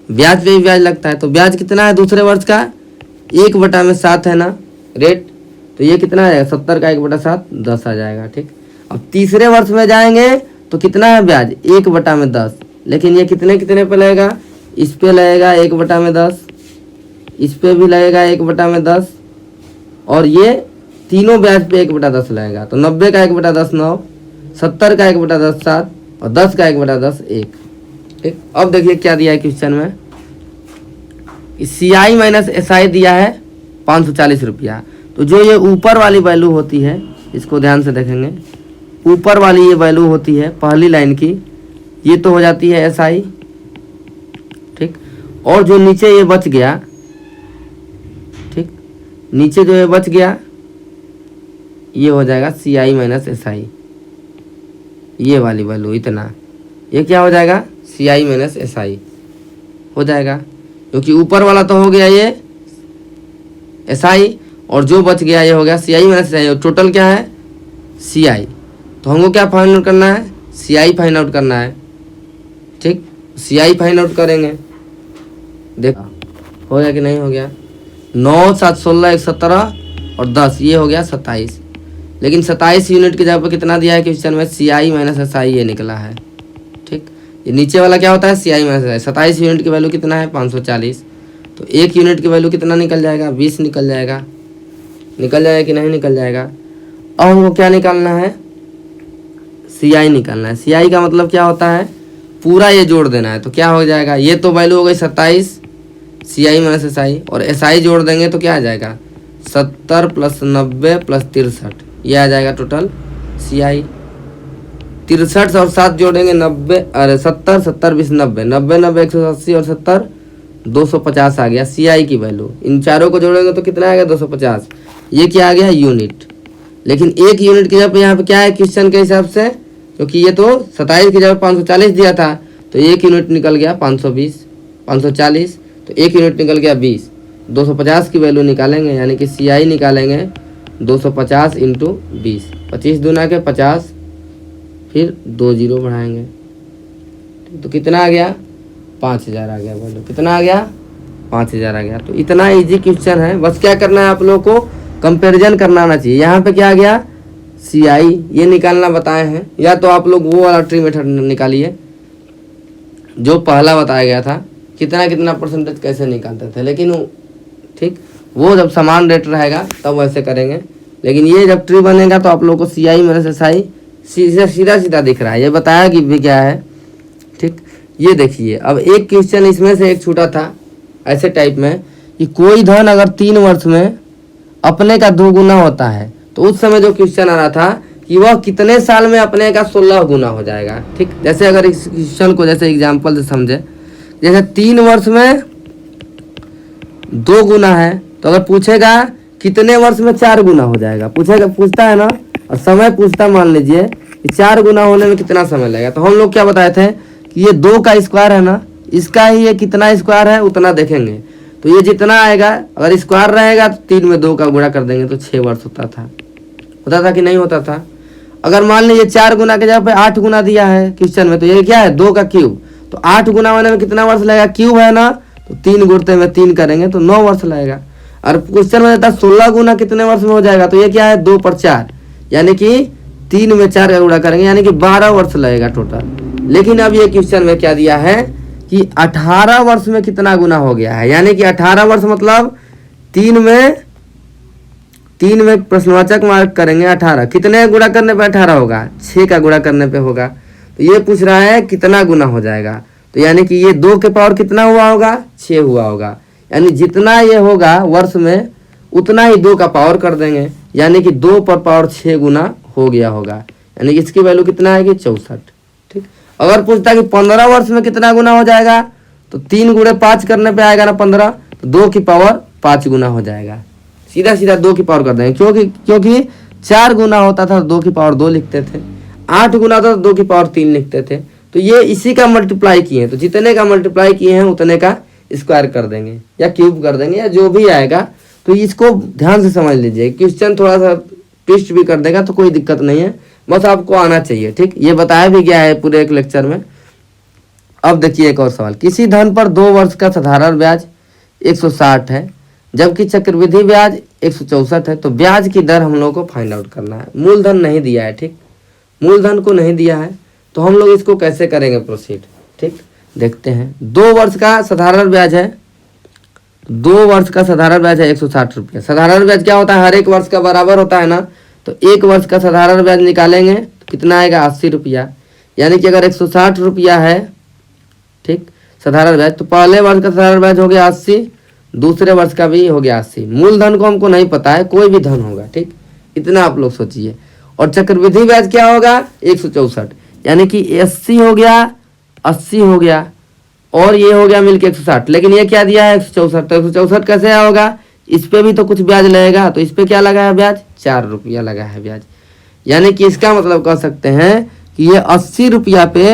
ब्याज पे भी ब्याज लगता है। तो ब्याज कितना है दूसरे वर्ष का? 1/7 है ना रेट, तो ये कितना आएगा? 70 का 1/7 10 आ जाएगा। ठीक, अब तीसरे वर्ष में जाएंगे तो कितना है ब्याज? 1/10, लेकिन ये कितने कितने पे लगेगा? इस पे लगेगा 1/10, इस पे भी लगेगा 1/10, और ये तीनों ब्याज पे 1/10 लगेगा। तो 90 का 1/10 9, 70 का 1/10 7, और 10 का 1/10 1। ठीक, अब देखिए क्या दिया है क्वेश्चन में। CI माइनस SI दिया है 540 रुपया। तो जो ये ऊपर वाली वैल्यू होती है, इसको ध्यान से देखेंगे, ऊपर वाली ये वैल्यू होती है पहली लाइन की, ये तो हो जाती है SI। ठीक, और जो नीचे ये बच गया, ठीक, नीचे जो ये बच गया ये हो जाएगा CI माइनस SI, ये वाली वैल्यू इतना, ये क्या हो जाएगा? CI माइनस SI हो जाएगा, क्योंकि ऊपर वाला तो हो गया ये SI, और जो बच गया ये हो गया CI माइनस SI, और टोटल क्या है? CI। तो हमको क्या फाइंड आउट करना है? CI फाइंड आउट करना है। ठीक, CI फाइंड आउट करेंगे, देखो हो गया कि नहीं हो गया? 9 7 16 117 और 10, ये हो गया 27। लेकिन 27 यूनिट की जगह पर कितना दिया है क्वेश्चन में? CI माइनस SI ये निकला है। ठीक, ये नीचे वाला क्या होता है? CI minus SI। 27 यूनिट की वैल्यू कितना है? 540। तो 1 यूनिट की वैल्यू कितना निकल जाएगा? 20 निकल जाएगा। निकल जाएगा कि नहीं निकल जाएगा? अब हमको क्या निकालना है? CI निकालना है। CI का मतलब क्या होता है? पूरा ये जोड़ देना है। तो क्या हो जाएगा? ये तो वैल्यू हो गई 27 CI माइनस SI, और SI जोड़ देंगे तो क्या आ जाएगा? 70 + 90 + 63, ये आ जाएगा टोटल CI। 63 और 7 जोड़ेंगे 90, अरे 70 70 20 90, 90 90 180, और 70 250 आ गया CI की वैल्यू। इन चारों को जोड़ेंगे तो कितना आएगा? 250। ये क्या आ गया? यूनिट। लेकिन 1 यूनिट की जगह पे यहाँ पे क्या है क्वेश्चन के हिसाब से? क्योंकि ये तो 27 की जगह 540 दिया था, तो 1 यूनिट निकल गया 520, 540, तो 1 यूनिट निकल गया 20। 250 की वैल्यू निकालेंगे, यानी कि CI निकालेंगे 250 × 20, 25 दूना के 50, फिर 2 जीरो बढ़ाएंगे, तो कितना आ गया? 5000 आ गया। बोलो कितना आ गया? 5000 आ गया। तो इतना इजी क्वेश्चन है, बस क्या करना है आप लोगों को? कंपैरिजन करना आना चाहिए। यहाँ पे क्या आ गया? CI ये निकालना बताए हैं, या तो आप लोग वो वाला ट्री मेथड निकालिए जो पहला बताया गया था, कितना कितना परसेंटेज कैसे निकालते थे। लेकिन ठीक, वो जब समान रेट रहेगा तब वैसे करेंगे, लेकिन ये जब ट्री बनेगा तो आप लोगों को CI माइनस SI सीधा सीधा सीधा दिख रहा है। ये बताया कि भी क्या है। ठीक, ये देखिए, अब एक क्वेश्चन इसमें से एक छूटा था ऐसे टाइप में कि कोई धन अगर 3 वर्ष में अपने का 2 गुना होता है, तो उस समय जो क्वेश्चन आ रहा था कि वह कितने साल में अपने का 16 गुना हो जाएगा। ठीक, जैसे अगर इस क्वेश्चन को जैसे एग्जाम्पल से समझे, जैसे 3 वर्ष में 2 गुना है, तो अगर पूछेगा कितने वर्ष में 4 गुना हो जाएगा, पूछता है ना, और समय पूछता, मान लीजिए कि 4 गुना होने में कितना समय लगेगा, तो हम लोग क्या बताए थे कि ये 2 का स्क्वायर है ना, इसका ही ये कितना स्क्वायर है उतना देखेंगे। तो ये जितना आएगा, अगर स्क्वायर रहेगा तो 3 में 2 का गुणा कर देंगे तो 6 वर्ष होता था कि नहीं होता था। अगर मान लीजिए 4 गुना के जगह पे 8 गुना दिया है क्वेश्चन में, तो ये क्या है? 2 का क्यूब। तो 8 गुना होने में कितना वर्ष लगेगा? क्यूब है ना, तो 3 गुणते में 3 करेंगे तो 9 वर्ष लगेगा। और क्वेश्चन में देता 16 गुना कितने वर्ष में हो जाएगा, तो ये क्या है? 2 पर 4, यानी कि 3 में 4 का गुणा करेंगे, यानी कि 12 वर्ष लगेगा टोटल। लेकिन अब ये क्वेश्चन में क्या दिया है कि 18 वर्ष में कितना गुना हो गया है, यानी कि 18 वर्ष मतलब 3 में प्रश्नवाचक मार्क करेंगे 18, कितने गुणा करने पे 18 होगा? 6 का गुणा करने पे होगा। तो ये पूछ रहा है कितना गुना हो जाएगा, तो यानी कि ये 2 के पावर कितना हुआ होगा? 6 हुआ होगा। यानी जितना ये होगा वर्ष में उतना ही 2 का पावर कर देंगे, यानी कि 2 पर पावर 6 गुना हो गया होगा, यानी कि इसकी वैल्यू कितना आएगी? 64। ठीक, अगर पूछता कि 15 वर्ष में कितना गुना हो जाएगा, तो 3 गुणे 5 करने पे आएगा ना 15, तो 2 की पावर 5 गुना हो जाएगा। सीधा सीधा 2 की पावर कर देंगे, क्योंकि 4 गुना होता था तो 2 की पावर 2 लिखते थे, 8 गुना होता तो 2 की पावर 3 लिखते थे। तो ये इसी का मल्टीप्लाई किए हैं, तो जितने का मल्टीप्लाई किए हैं उतने का स्क्वायर कर देंगे या क्यूब कर देंगे या जो भी आएगा। तो इसको ध्यान से समझ लीजिए, क्वेश्चन थोड़ा सा ट्विस्ट भी कर देगा तो कोई दिक्कत नहीं है, बस आपको आना चाहिए। ठीक, ये बताया भी गया है पूरे एक लेक्चर में। अब देखिए एक और सवाल, किसी धन पर 2 वर्ष का साधारण ब्याज 160 है जबकि चक्रवृद्धि ब्याज 164 है, तो ब्याज की दर हम लोग को फाइंड आउट करना है। मूलधन नहीं दिया है, ठीक, मूलधन को नहीं दिया है, तो हम लोग इसको कैसे करेंगे प्रोसीड। ठीक, देखते हैं। 2 वर्ष का साधारण ब्याज है, 2 वर्ष का साधारण ब्याज है 160 रुपया। साधारण ब्याज क्या होता है, हर एक वर्ष का बराबर होता है ना, तो 1 वर्ष का साधारण ब्याज निकालेंगे तो कितना आएगा 80 रुपया। यानी कि अगर 160 रुपया है, ठीक, साधारण ब्याज, तो पहले वर्ष का साधारण ब्याज हो गया 80, दूसरे वर्ष का भी हो गया 80। मूलधन को हमको नहीं पता है, कोई भी धन होगा, ठीक, इतना आप लोग सोचिए। और चक्रवृद्धि ब्याज क्या होगा 164, यानी कि 80 हो गया, 80 हो गया और ये हो गया मिलके 160, लेकिन ये क्या दिया है 164। तो 164 कैसे होगा, इस पे भी तो कुछ ब्याज लगेगा, तो इस पे क्या लगा है ब्याज 4 रुपया लगा है ब्याज। यानी कि इसका मतलब कह सकते हैं कि ये 80 रुपया पे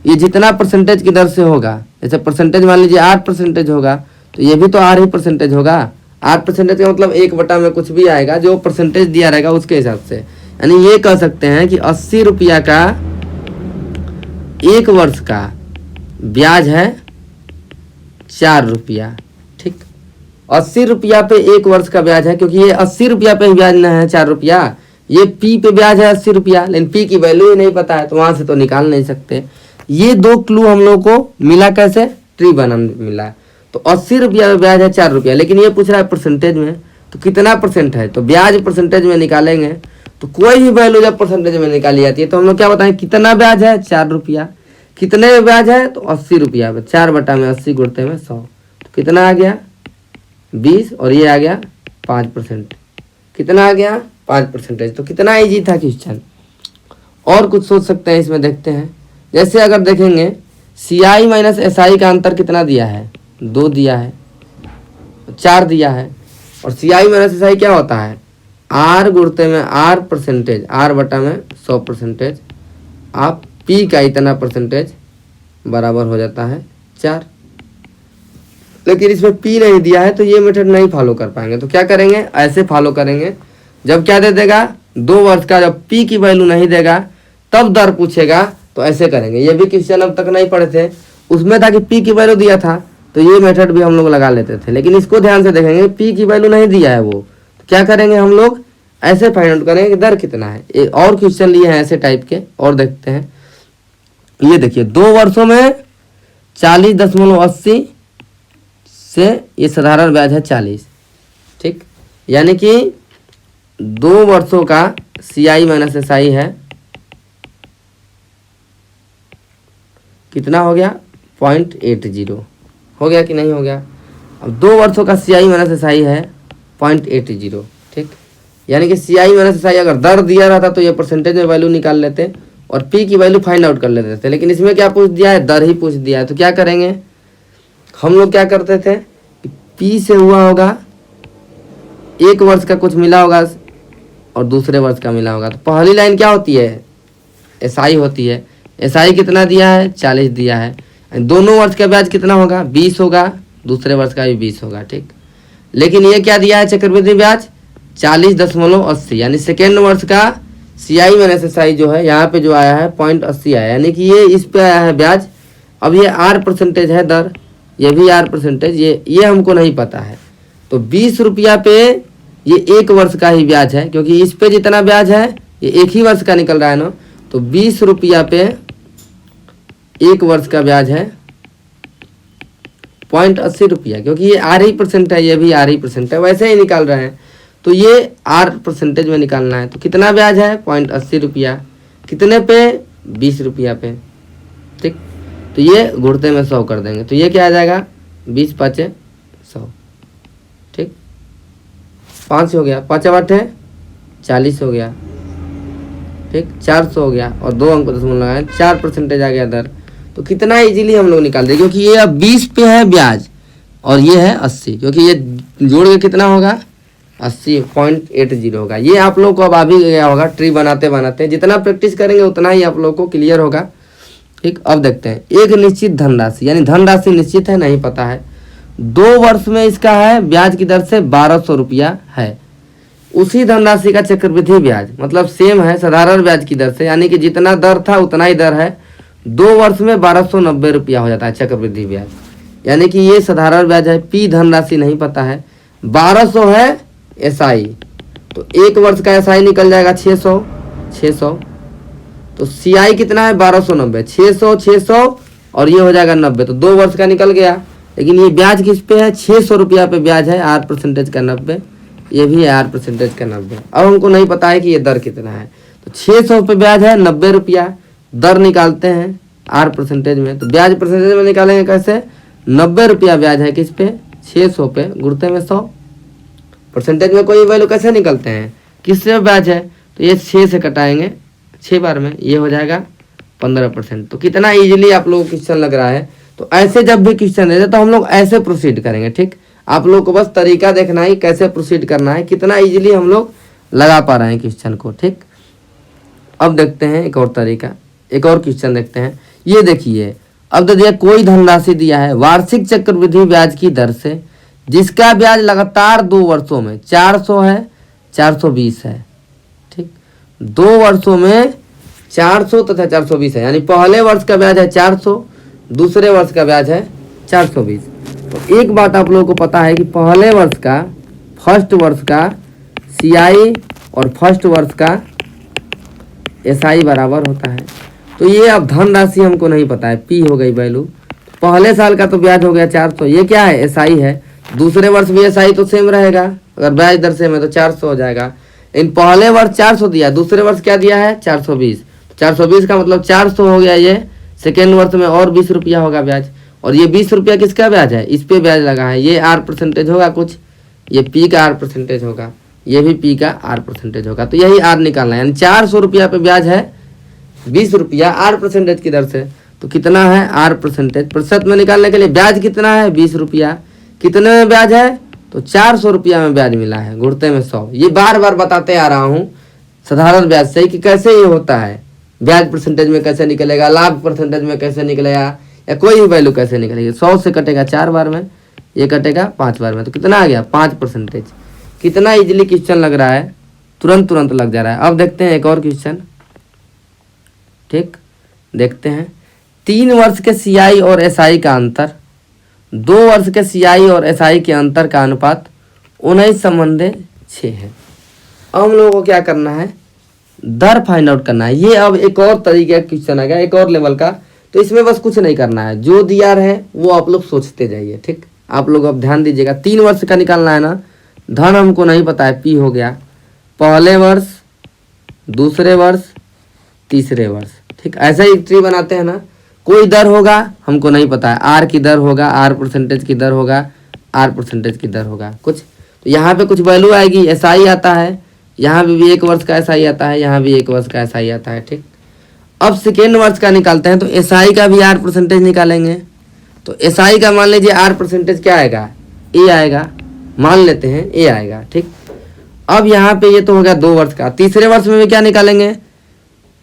ये जितना परसेंटेज की दर से होगा, जैसे परसेंटेज मान लीजिए 8% होगा, तो ये भी तो 8% होगा। 8% का मतलब 1 में कुछ भी आएगा, जो परसेंटेज दिया रहेगा उसके हिसाब से। यानी ये कह सकते हैं कि 80 रुपया का 1 वर्ष का ब्याज है 4 रुपया। ठीक, 80 रुपया पे 1 वर्ष का ब्याज है, क्योंकि ये 80 रुपया पे ही ब्याज न है 4 रुपया, ये पी पे ब्याज है 80 रुपया, लेकिन पी की वैल्यू ही नहीं पता है, तो वहां से तो निकाल नहीं सकते। ये 2 क्लू हम लोग को मिला, कैसे ट्री बना मिला। तो 80 रुपया पे ब्याज है 4 रुपया, लेकिन ये पूछ रहा है परसेंटेज में, तो कितना परसेंट है, तो ब्याज परसेंटेज में निकालेंगे। तो कोई भी वैल्यू जब परसेंटेज में निकाली जाती है तो हम लोग क्या बताएं, कितना ब्याज है 4 रुपया, कितने ब्याज है तो 80 रुपया, 4/80 गुणते में 100, तो कितना आ गया 20, और ये आ गया 5%। कितना आ गया 5%। तो कितना ईजी था क्वेश्चन। और कुछ सोच सकते हैं इसमें, देखते हैं। जैसे अगर देखेंगे CI माइनस SI का अंतर कितना दिया है, 2 दिया है, 4 दिया है। और CI माइनस SI क्या होता है, R गुणते में R परसेंटेज, R/100%, आप P का इतना परसेंटेज बराबर हो जाता है 4। लेकिन इसमें P नहीं दिया है, तो ये मेथड नहीं फॉलो कर पाएंगे। तो क्या करेंगे, ऐसे फॉलो करेंगे। जब क्या दे देगा 2 वर्ष का, जब P की वैल्यू नहीं देगा तब दर पूछेगा, तो ऐसे करेंगे। ये भी क्वेश्चन अब तक नहीं पढ़े थे, उसमें था कि P की वैल्यू दिया था, तो ये मेथड भी हम लोग लगा लेते थे। लेकिन इसको ध्यान से देखेंगे, P की वैल्यू नहीं दिया है वो, तो क्या करेंगे हम लोग, ऐसे फाइंड आउट करेंगे कि दर कितना है। और क्वेश्चन लिए हैं ऐसे टाइप के, और देखते हैं। ये देखिए 2 वर्षों में 40.80 से ये साधारण ब्याज है 40। ठीक, यानी कि 2 वर्षों का CI माइनस SI है, कितना हो गया 0.80, हो गया कि नहीं हो गया। अब 2 वर्षों का CI माइनस SI है 0.80। ठीक, यानी कि CI माइनस SI अगर दर दिया रहता तो ये परसेंटेज में वैल्यू निकाल लेते और P की वैल्यू फाइंड आउट कर लेते थे। लेकिन इसमें क्या पूछ दिया है, दर ही पूछ दिया है। तो क्या करेंगे हम लोग, क्या करते थे, P से हुआ होगा 1 वर्ष का कुछ मिला होगा और दूसरे वर्ष का मिला होगा। तो पहली लाइन क्या होती है, SI होती है। SI कितना दिया है 40 दिया है, दोनों वर्ष का ब्याज कितना होगा 20 होगा, दूसरे वर्ष का भी 20 होगा। ठीक, लेकिन ये क्या दिया है चक्रवृद्धि ब्याज 40.80, यानी सेकेंड वर्ष का CI माइनस SI जो है यहाँ पे जो आया है 0.80 आया, यानी कि ये इस पे आया है ब्याज। अब ये R परसेंटेज है दर, ये भी R परसेंटेज, ये हमको नहीं पता है। तो 20 रुपया पे ये 1 वर्ष का ही ब्याज है, क्योंकि इस पे जितना ब्याज है ये 1 ही वर्ष का निकल रहा है ना। तो 20 रुपया पे 1 वर्ष का ब्याज है 0.80 रुपया, क्योंकि ये R ही परसेंट है, ये भी R ही परसेंट है, वैसे ही निकाल रहे हैं। तो ये R परसेंटेज में निकालना है। तो कितना ब्याज है 0.80 रुपया, कितने पे 20 रुपया पे। ठीक, तो ये गुणते में 100 कर देंगे, तो ये क्या आ जाएगा 20 5 100। ठीक, 5 हो गया, 5 8 है 40 हो गया। ठीक, 400 हो गया और 2 अंक दशमलव लगाए, 4% आ गया दर। तो कितना इजीली हम लोग निकाल दें, क्योंकि ये अब 20 पे है ब्याज और ये है 80, क्योंकि ये जोड़ के कितना होगा 80.80 होगा। ये आप लोग को अब आ भी गया होगा ट्री बनाते बनाते, जितना प्रैक्टिस करेंगे उतना ही आप लोग को क्लियर होगा। ठीक, अब देखते हैं एक निश्चित धनराशि, यानी धनराशि निश्चित है, नहीं पता है। 2 वर्ष में इसका है ब्याज की दर से 1200 रुपया है। उसी धनराशि का चक्रवृद्धि ब्याज मतलब सेम है साधारण ब्याज की दर से, यानी कि जितना दर था उतना ही दर है। 2 वर्ष में 1290 रुपया हो जाता है चक्रवृद्धि ब्याज, यानी कि ये साधारण ब्याज है। पी धनराशि नहीं पता है। 1200 है एसआई, तो 1 वर्ष का एसआई निकल जाएगा 600। तो सीआई कितना है 1290, 600 और ये हो जाएगा 90, तो 2 वर्ष का निकल गया। लेकिन ये ब्याज किस पे है, 600 रुपया पे ब्याज है, R% का 90, ये भी है R% का 90। अब हमको नहीं पता है कि ये दर कितना है, तो 600 पे ब्याज है 90 रुपया, दर निकालते हैं R% में। तो ब्याज परसेंटेज में निकालेंगे कैसे, 90 रुपया ब्याज है किस पे, 600 पे, गुणते में 100। परसेंटेज में कोई वैल्यू कैसे निकलते हैं, किससे ब्याज है, तो ये 6 से कटाएंगे 6 बार में, ये हो जाएगा 15%। तो कितना इजीली आप लोगों को क्वेश्चन लग रहा है। तो ऐसे जब भी क्वेश्चन देते तो हम लोग ऐसे प्रोसीड करेंगे। ठीक, आप लोग को बस तरीका देखना है कैसे प्रोसीड करना है, कितना इजीली हम लोग लगा पा रहे हैं क्वेश्चन को। ठीक, अब देखते हैं एक और तरीका, एक और क्वेश्चन देखते हैं। ये देखिए, अब तो दिया कोई धनराशि दिया है वार्षिक चक्रवृद्धि ब्याज की दर से, जिसका ब्याज लगातार 2 वर्षों में 400 है, 420 है। ठीक, 2 वर्षों में 400 तथा 420 है, यानी पहले वर्ष का ब्याज है 400, दूसरे वर्ष का ब्याज है 420। तो एक बात आप लोगों को पता है कि पहले वर्ष का, फर्स्ट वर्ष का सीआई और फर्स्ट वर्ष का एसआई बराबर होता है। तो ये अब धनराशि हमको नहीं पता है, पी हो गई वैल्यू। पहले साल का तो ब्याज हो गया 400, ये क्या है एसआई है। दूसरे वर्ष भी एसआई तो सेम रहेगा, अगर ब्याज दर सेम है तो 400 हो जाएगा। इन पहले वर्ष 400 दिया, दूसरे वर्ष क्या दिया है 420, 420 का मतलब 400 हो गया। ये सेकेंड वर्ष में और 20 रुपया होगा ब्याज, और ये 20 रुपया किसका ब्याज है, इस पे ब्याज लगा है। ये R% होगा कुछ, ये पी का R% होगा, ये भी पी का R% होगा। तो यही R निकालना है, यानी 400 रुपया पे ब्याज है 20 रुपया R% की दर से। तो कितना है R%, प्रतिशत में निकालने के लिए ब्याज कितना है 20 रुपया, कितने में ब्याज है, तो 400 रुपया में ब्याज मिला है, गुणते में 100। ये बार बार बताते आ रहा हूँ साधारण ब्याज से कि कैसे ये होता है, ब्याज परसेंटेज में कैसे निकलेगा, लाभ परसेंटेज में कैसे निकलेगा, या कोई भी वैल्यू कैसे निकलेगी। 100 से कटेगा 4 बार में, ये कटेगा 5 बार में, तो कितना आ गया 5%। कितना इजीली क्वेश्चन लग रहा है, तुरंत लग जा रहा है। अब देखते हैं एक और क्वेश्चन। ठीक, देखते हैं 3 वर्ष के सीआई और एसआई का अंतर, 2 वर्ष के सीआई और एसआई के अंतर का अनुपात 19:6 है। अब हम लोगों को क्या करना है, दर फाइंड आउट करना है। ये अब एक और तरीके का क्वेश्चन आ गया, एक और लेवल का। तो इसमें बस कुछ नहीं करना है, जो दिया रहे वो आप लोग सोचते जाइए। ठीक, आप लोग अब ध्यान दीजिएगा। 3 वर्ष का निकालना है ना, धन हमको नहीं पता है, पी हो गया, पहले वर्ष, दूसरे वर्ष, तीसरे वर्ष। ठीक, ऐसा ही ट्री बनाते हैं ना, कोई दर होगा हमको नहीं पता है, आर की दर होगा, R% की दर होगा, R% की दर होगा कुछ। तो यहाँ पे कुछ वैल्यू आएगी, एसआई आता है, यहाँ भी 1 वर्ष का एसआई आता है, यहाँ भी 1 वर्ष का एसआई आता है। ठीक, अब सेकेंड वर्ष का निकालते हैं, तो एसआई का भी R% निकालेंगे। तो एसआई का मान लीजिए R% क्या आएगा, ए आएगा, मान लेते हैं ए आएगा। ठीक, अब यहाँ पे ये तो हो गया 2 वर्ष का। तीसरे वर्ष में भी क्या निकालेंगे,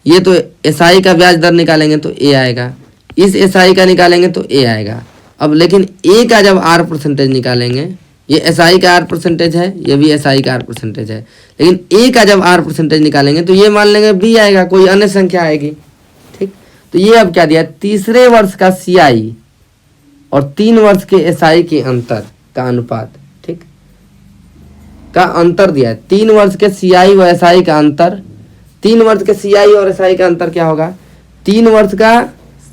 ये तो एसआई का ब्याज दर निकालेंगे तो ए आएगा, इस एसआई का निकालेंगे तो ए आएगा। अब लेकिन ए का जब R% निकालेंगे, ये एसआई का R% है, ये भी एसआई का R% है, लेकिन ए का जब R% निकालेंगे तो ये मान लेंगे बी आएगा, कोई अन्य संख्या आएगी। ठीक, तो ये अब क्या दिया, तीसरे वर्ष का सीआई और 3 वर्ष के एसआई के अंतर का अनुपात, ठीक, का अंतर दिया है। 3 वर्ष के सीआई व एसआई का अंतर, 3 वर्ष के सीआई और एसआई का अंतर क्या होगा, 3 वर्ष का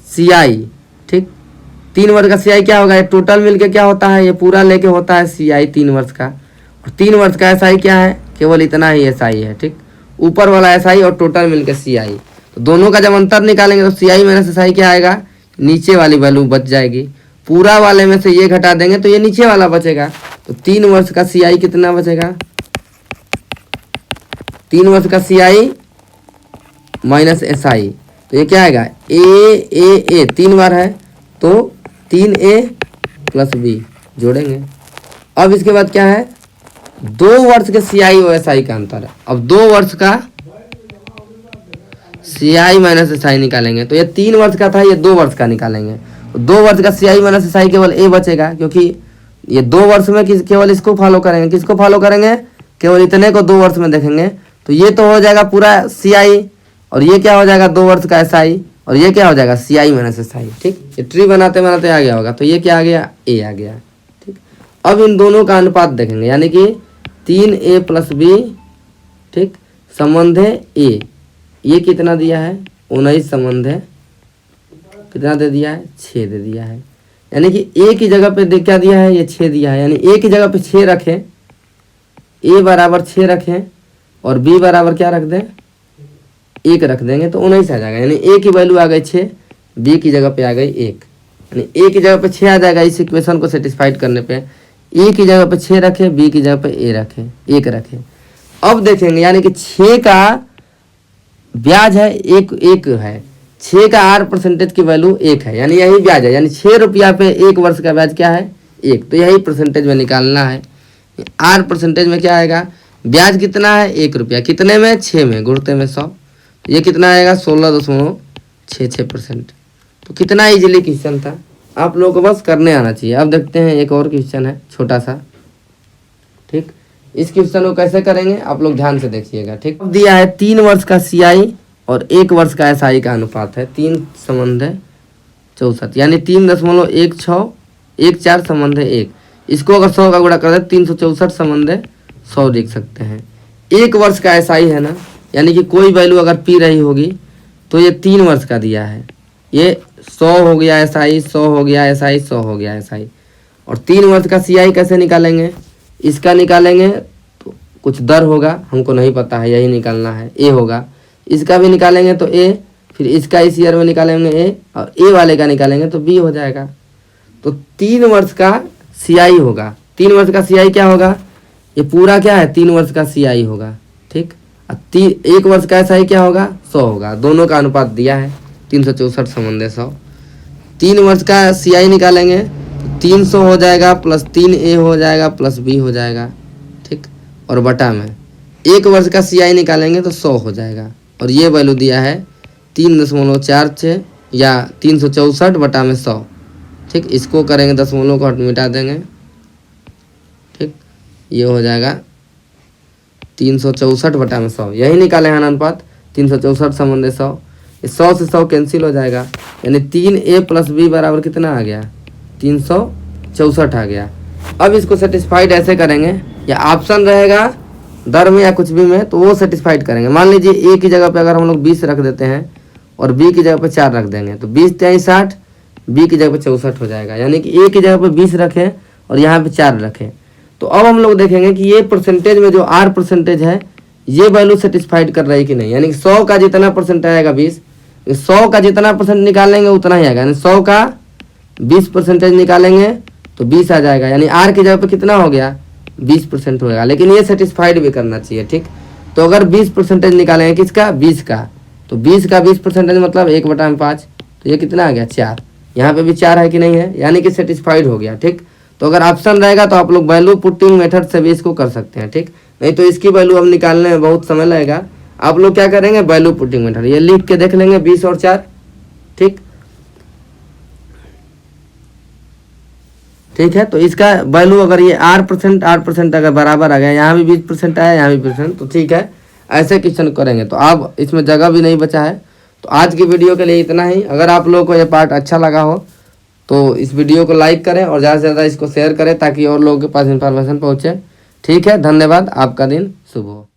सीआई, ठीक, 3 वर्ष का सीआई क्या होगा, ये टोटल मिलके क्या होता है, ये पूरा लेके होता है सीआई 3 वर्ष का, और 3 वर्ष का एसआई क्या है, केवल इतना ही एसआई है। ठीक, ऊपर वाला एसआई और टोटल मिलके सीआई, तो दोनों का जब अंतर निकालेंगे तो सीआई माइनस एसआई क्या आएगा, नीचे वाली वैल्यू बच जाएगी, पूरा वाले में से ये घटा देंगे तो ये नीचे वाला बचेगा। तो 3 वर्ष का सीआई कितना बचेगा, 3 वर्ष का सीआई माइनस एसआई, तो ये क्या आएगा, ए 3 बार है तो 3A + B जोड़ेंगे। अब इसके बाद क्या है, 2 वर्ष के CI और SI का अंतर है। अब 2 वर्ष का CI माइनस SI निकालेंगे तो ये 3 वर्ष का था, ये 2 वर्ष का निकालेंगे। 2 वर्ष का CI माइनस SI केवल A बचेगा, क्योंकि ये 2 वर्ष में केवल इसको फॉलो करेंगे। किसको फॉलो करेंगे? केवल इतने को 2 वर्ष में देखेंगे। तो ये तो हो जाएगा पूरा CI, और ये क्या हो जाएगा 2 वर्ष का SI, और ये क्या हो जाएगा CI माइनस SI। ठीक, ये ट्री बनाते बनाते आ गया होगा। तो ये क्या आ गया? A आ गया। ठीक, अब इन दोनों का अनुपात देखेंगे, यानी कि 3A प्लस B, ठीक, संबंध है A। ये कितना दिया है? 19 संबंध है, कितना दे दिया है? 6 दे दिया है। यानी कि A की जगह पे क्या दिया है? ये 6 दिया है। यानी A की जगह पे 6 रखें, A बराबर 6 रखें, और B बराबर क्या रख दें? 1 रख देंगे तो 19 आ जाएगा। यानी A की वैल्यू आ गई 6, B की जगह पे आ गई 1। यानी A की जगह पे 6 आ जाएगा इस इक्वेशन को सेटिस्फाइड करने पे। A की जगह पे 6 रखें, B की जगह पे A रखें, 1 रखें। अब देखेंगे, यानी कि 6 का ब्याज है 1 है, 6 का R% की वैल्यू 1 है, यानी यही ब्याज है। यानी 6 रुपया पे 1 वर्ष का ब्याज क्या है? 1। तो यही परसेंटेज में निकालना है। R% में क्या आएगा? ब्याज कितना है? 1 रुपया। कितने में? 6 में, गुणते में 100। ये कितना आएगा? 16.66%। तो कितना इजीली क्वेश्चन था, आप लोगों को बस करने आना चाहिए। अब देखते हैं एक और क्वेश्चन है छोटा सा। ठीक, इस क्वेश्चन को कैसे करेंगे आप लोग ध्यान से देखिएगा। ठीक, अब दिया है 3 वर्ष का CI और 1 वर्ष का SI का अनुपात है। 3 संबंध है 64, यानी 3.1614 संबंध है 1। इसको अगर 100 का गुणा कर दे 364 संबंध है 100 लिख सकते हैं। 1 वर्ष का SI है ना, यानी कि कोई वैल्यू अगर पी रही होगी तो ये 3 वर्ष का दिया है। ये 100 हो गया SI, 100 हो गया SI, 100 हो गया SI। और 3 वर्ष का CI कैसे निकालेंगे? इसका निकालेंगे तो कुछ दर होगा, हमको नहीं पता है, यही निकालना है। A होगा, इसका भी निकालेंगे तो A, फिर इसका इस ईयर में निकालेंगे A, और A वाले का निकालेंगे तो B हो जाएगा। तो 3 वर्ष का CI होगा। 3 वर्ष का CI क्या होगा? ये पूरा क्या है? 3 वर्ष का CI होगा। ठीक, 1 वर्ष का SI क्या होगा? 100 होगा। दोनों का अनुपात दिया है 364 संबंध 100। 3 वर्ष का CI निकालेंगे तो 300 हो जाएगा, प्लस 3A हो जाएगा, प्लस B हो जाएगा। ठीक, और बटा में 1 वर्ष का CI निकालेंगे तो 100 हो जाएगा, और ये वैल्यू दिया है 3.46 या 364 बटा में 100। ठीक, इसको करेंगे, दशमलव को मिटा देंगे। ठीक, ये हो जाएगा 364 बटा में 100, यही निकाले हैं अनुपात 364 संबंध 100। 100 से 100 कैंसिल हो जाएगा, यानी 3A प्लस B बराबर कितना आ गया? 364 आ गया। अब इसको सेटिस्फाइड ऐसे करेंगे, या ऑप्शन रहेगा दर में या कुछ भी में, तो वो सेटिस्फाइड करेंगे। मान लीजिए A की जगह पे अगर हम लोग 20 रख देते हैं और B की जगह पे 4 रख देंगे तो 20 × 60, B की जगह पे 64 हो जाएगा। यानी कि A की जगह पे 20 रखें और यहाँ पे 4 रखें। तो अब हम लोग देखेंगे कि ये परसेंटेज में जो R% है ये वैल्यू सेटिस्फाइड कर रही है कि नहीं। यानी कि 100 का जितना परसेंट आएगा 20, 100 का जितना परसेंट निकालेंगे उतना ही आएगा। यानी 100 का 20% निकालेंगे तो 20 आ जाएगा। यानी R की जगह पे कितना हो गया? 20% होगा। लेकिन ये सेटिस्फाइड भी करना चाहिए। ठीक, तो अगर 20% निकालेंगे किसका? 20 का, तो 20 का 20% मतलब 1/5, तो ये कितना आ गया? 4। यहाँ पे भी 4 है कि नहीं है, यानी कि सेटिस्फाइड हो गया। ठीक, तो अगर ऑप्शन रहेगा तो आप लोग वैल्यू पुटिंग मेथड से भी इसको कर सकते हैं। ठीक, नहीं तो इसकी वैल्यू अब निकालने में बहुत समय लगेगा। आप लोग क्या करेंगे? वैल्यू पुटिंग मेथड ये लिख के देख लेंगे 20 और 4। ठीक, ठीक है, तो इसका वैल्यू अगर ये R% अगर बराबर आ गया, यहाँ भी 20% आया, यहाँ भी 20%, तो ठीक है, ऐसे क्वेश्चन करेंगे। तो अब इसमें जगह भी नहीं बचा है। तो आज की वीडियो के लिए इतना ही। अगर आप लोगों को ये पार्ट अच्छा लगा हो तो इस वीडियो को लाइक करें और ज़्यादा से ज़्यादा इसको शेयर करें ताकि और लोगों के पास इन्फॉर्मेशन पहुँचे। ठीक है, धन्यवाद। आपका दिन शुभ हो।